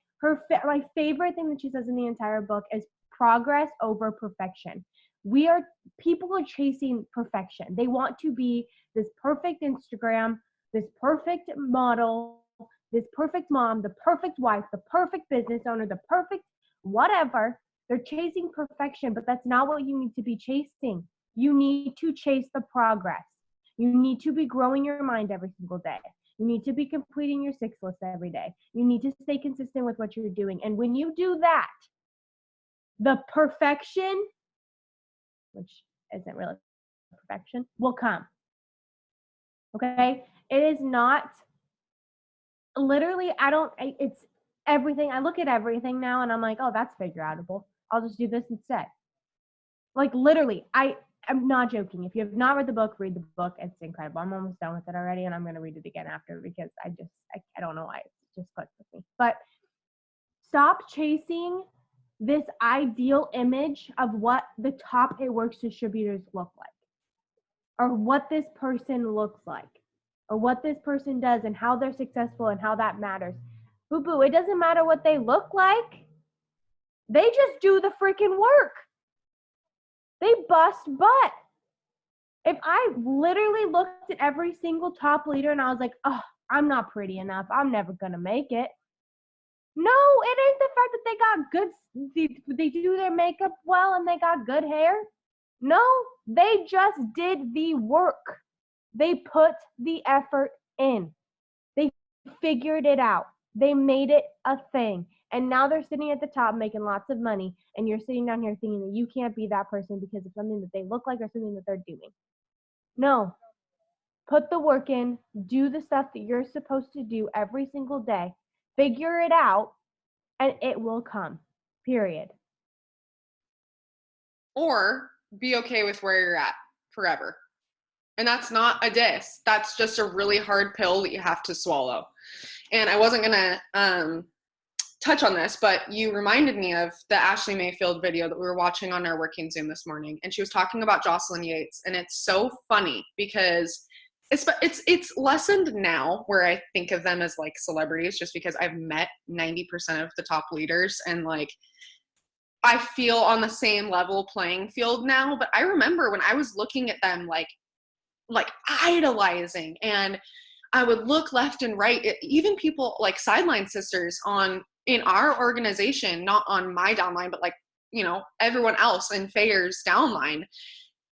My favorite thing that she says in the entire book is progress over perfection. People are chasing perfection. They want to be this perfect Instagram, this perfect model, this perfect mom, the perfect wife, the perfect business owner, the perfect whatever. They're chasing perfection, but that's not what you need to be chasing. You need to chase the progress. You need to be growing your mind every single day. You need to be completing your 6 list every day. You need to stay consistent with what you're doing. And when you do that, the perfection, which isn't really perfection, will come. Okay? It is not, literally, it's everything. I look at everything now and I'm like, oh, that's figureoutable. I'll just do this instead. Like, literally, I'm not joking. If you have not read the book, read the book. It's incredible. I'm almost done with it already, and I'm going to read it again after because I don't know why. It just clicked with me. But stop chasing this ideal image of what the top A Works distributors look like, or what this person looks like, or what this person does and how they're successful and how that matters. Boo-boo, it doesn't matter what they look like. They just do the freaking work. They bust butt. If I literally looked at every single top leader and I was like, oh, I'm not pretty enough, I'm never going to make it. No, it ain't the fact that they got they do their makeup well and they got good hair. No, they just did the work. They put the effort in. They figured it out. They made it a thing. And now they're sitting at the top making lots of money, and you're sitting down here thinking that you can't be that person because of something that they look like or something that they're doing. No. Put the work in. Do the stuff that you're supposed to do every single day. Figure it out, and it will come. Period. Or be okay with where you're at forever. And that's not a diss. That's just a really hard pill that you have to swallow. And I wasn't going to touch on this, but you reminded me of the Ashley Mayfield video that we were watching on our working Zoom this morning. And she was talking about Jocelyn Yates. And it's so funny because it's lessened now where I think of them as like celebrities, just because I've met 90% of the top leaders and like I feel on the same level playing field now. But I remember when I was looking at them like idolizing, and I would look left and right, even people like Sideline Sisters in our organization, not on my downline, but like, you know, everyone else in Fayer's downline,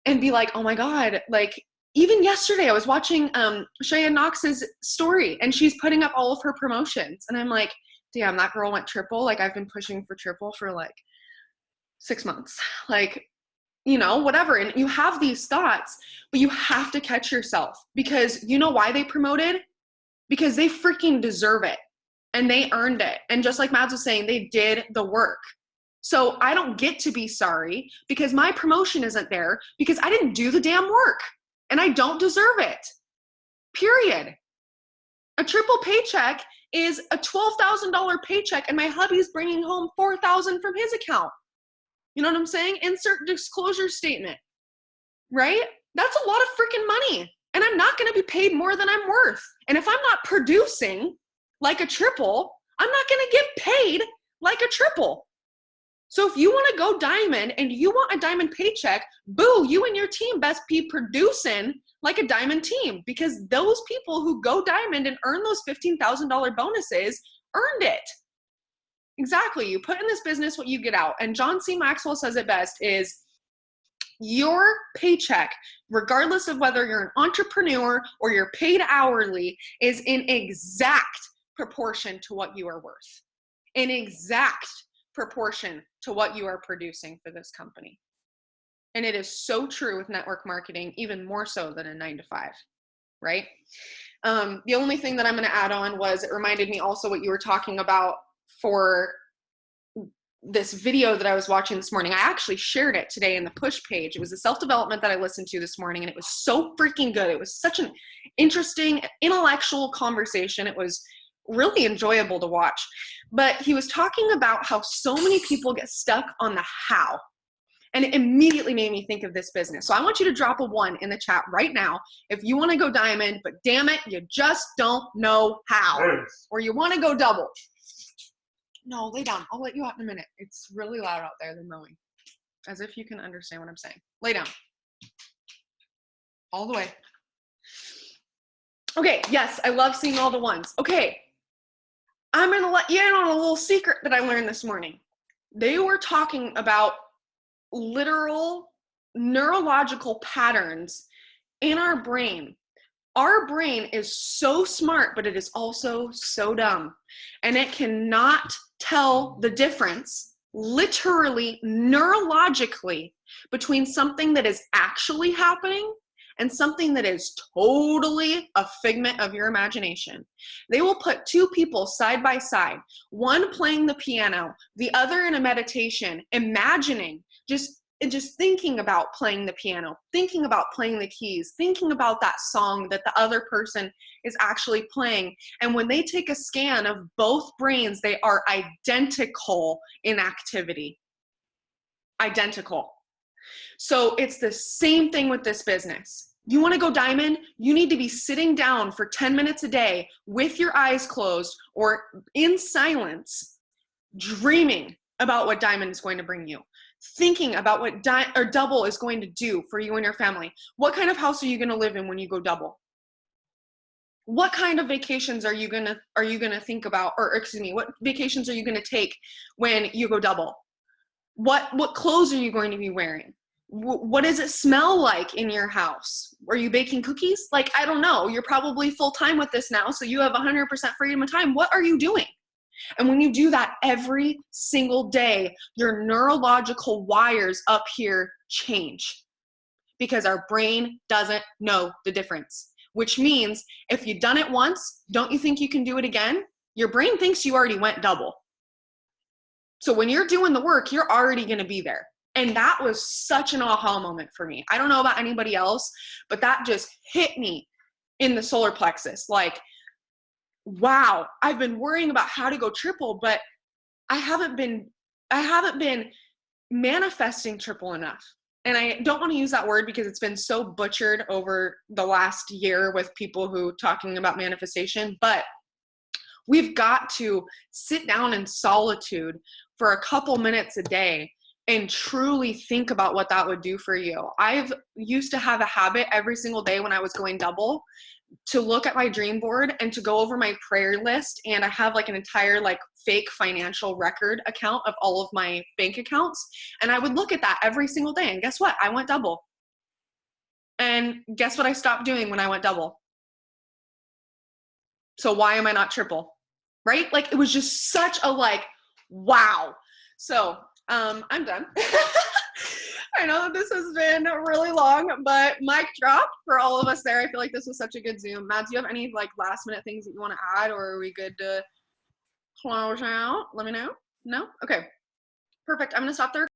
and be like, oh my God, like even yesterday I was watching Cheyenne Knox's story and she's putting up all of her promotions. And I'm like, damn, that girl went triple. Like I've been pushing for triple for like 6 months. Like, whatever. And you have these thoughts, but you have to catch yourself, because you know why they promoted? Because they freaking deserve it and they earned it. And just like Mads was saying, they did the work. So I don't get to be sorry because my promotion isn't there because I didn't do the damn work and I don't deserve it. Period. A triple paycheck is a $12,000 paycheck and my hubby's bringing home $4,000 from his account. You know what I'm saying? Insert disclosure statement, right? That's a lot of freaking money. And I'm not going to be paid more than I'm worth. And if I'm not producing like a triple, I'm not going to get paid like a triple. So if you want to go diamond and you want a diamond paycheck, boo, you and your team best be producing like a diamond team, because those people who go diamond and earn those $15,000 bonuses earned it. Exactly. You put in this business what you get out. And John C. Maxwell says it best is, your paycheck, regardless of whether you're an entrepreneur or you're paid hourly, is in exact proportion to what you are worth. In exact proportion to what you are producing for this company. And it is so true with network marketing, even more so than a 9-to-5, right? The only thing that I'm going to add on was, it reminded me also what you were talking about for this video that I was watching this morning. I actually shared it today in the push page. It was a self-development that I listened to this morning, and it was so freaking good. It was such an interesting intellectual conversation. It was really enjoyable to watch. But he was talking about how so many people get stuck on the how. And it immediately made me think of this business. So I want you to drop a 1 in the chat right now if you want to go diamond, but damn it, you just don't know how. Or you want to go double. No, lay down. I'll let you out in a minute. It's really loud out there, they're mowing. As if you can understand what I'm saying. Lay down. All the way. Okay, yes, I love seeing all the ones. Okay, I'm going to let you in on a little secret that I learned this morning. They were talking about literal neurological patterns in our brain. Our brain is so smart, but it is also so dumb. And it cannot tell the difference, literally, neurologically, between something that is actually happening and something that is totally a figment of your imagination. They will put 2 people side by side, one playing the piano, the other in a meditation, imagining, just thinking about playing the piano, thinking about playing the keys, thinking about that song that the other person is actually playing. And when they take a scan of both brains, they are identical in activity. Identical. So it's the same thing with this business. You want to go diamond? You need to be sitting down for 10 minutes a day with your eyes closed or in silence, dreaming about what diamond is going to bring you. Thinking about what double is going to do for you and your family. What kind of house are you going to live in when you go double? What kind of vacations are you going to think about, or excuse me, what vacations are you going to take when you go double? What clothes are you going to be wearing? What does it smell like in your house? Are you baking cookies? Like, I don't know. You're probably full time with this now, so you have 100% freedom of time. What are you doing? And when you do that every single day, your neurological wires up here change, because our brain doesn't know the difference, which means if you've done it once, don't you think you can do it again? Your brain thinks you already went double. So when you're doing the work, you're already going to be there. And that was such an aha moment for me. I don't know about anybody else, but that just hit me in the solar plexus. Like, wow, I've been worrying about how to go triple, but I haven't been manifesting triple enough. And I don't want to use that word because it's been so butchered over the last year with people who talking about manifestation, but we've got to sit down in solitude for a couple minutes a day and truly think about what that would do for you. I've used to have a habit every single day when I was going double to look at my dream board and to go over my prayer list. And I have like an entire like fake financial record account of all of my bank accounts. And I would look at that every single day. And guess what? I went double. And guess what I stopped doing when I went double? So why am I not triple? Right? Like, it was just such a like, wow. So I'm done. I know that this has been really long, but mic drop for all of us there. I feel like this was such a good Zoom. Matt, do you have any like last minute things that you want to add, or are we good to close out? Let me know. No? Okay. Perfect. I'm going to stop the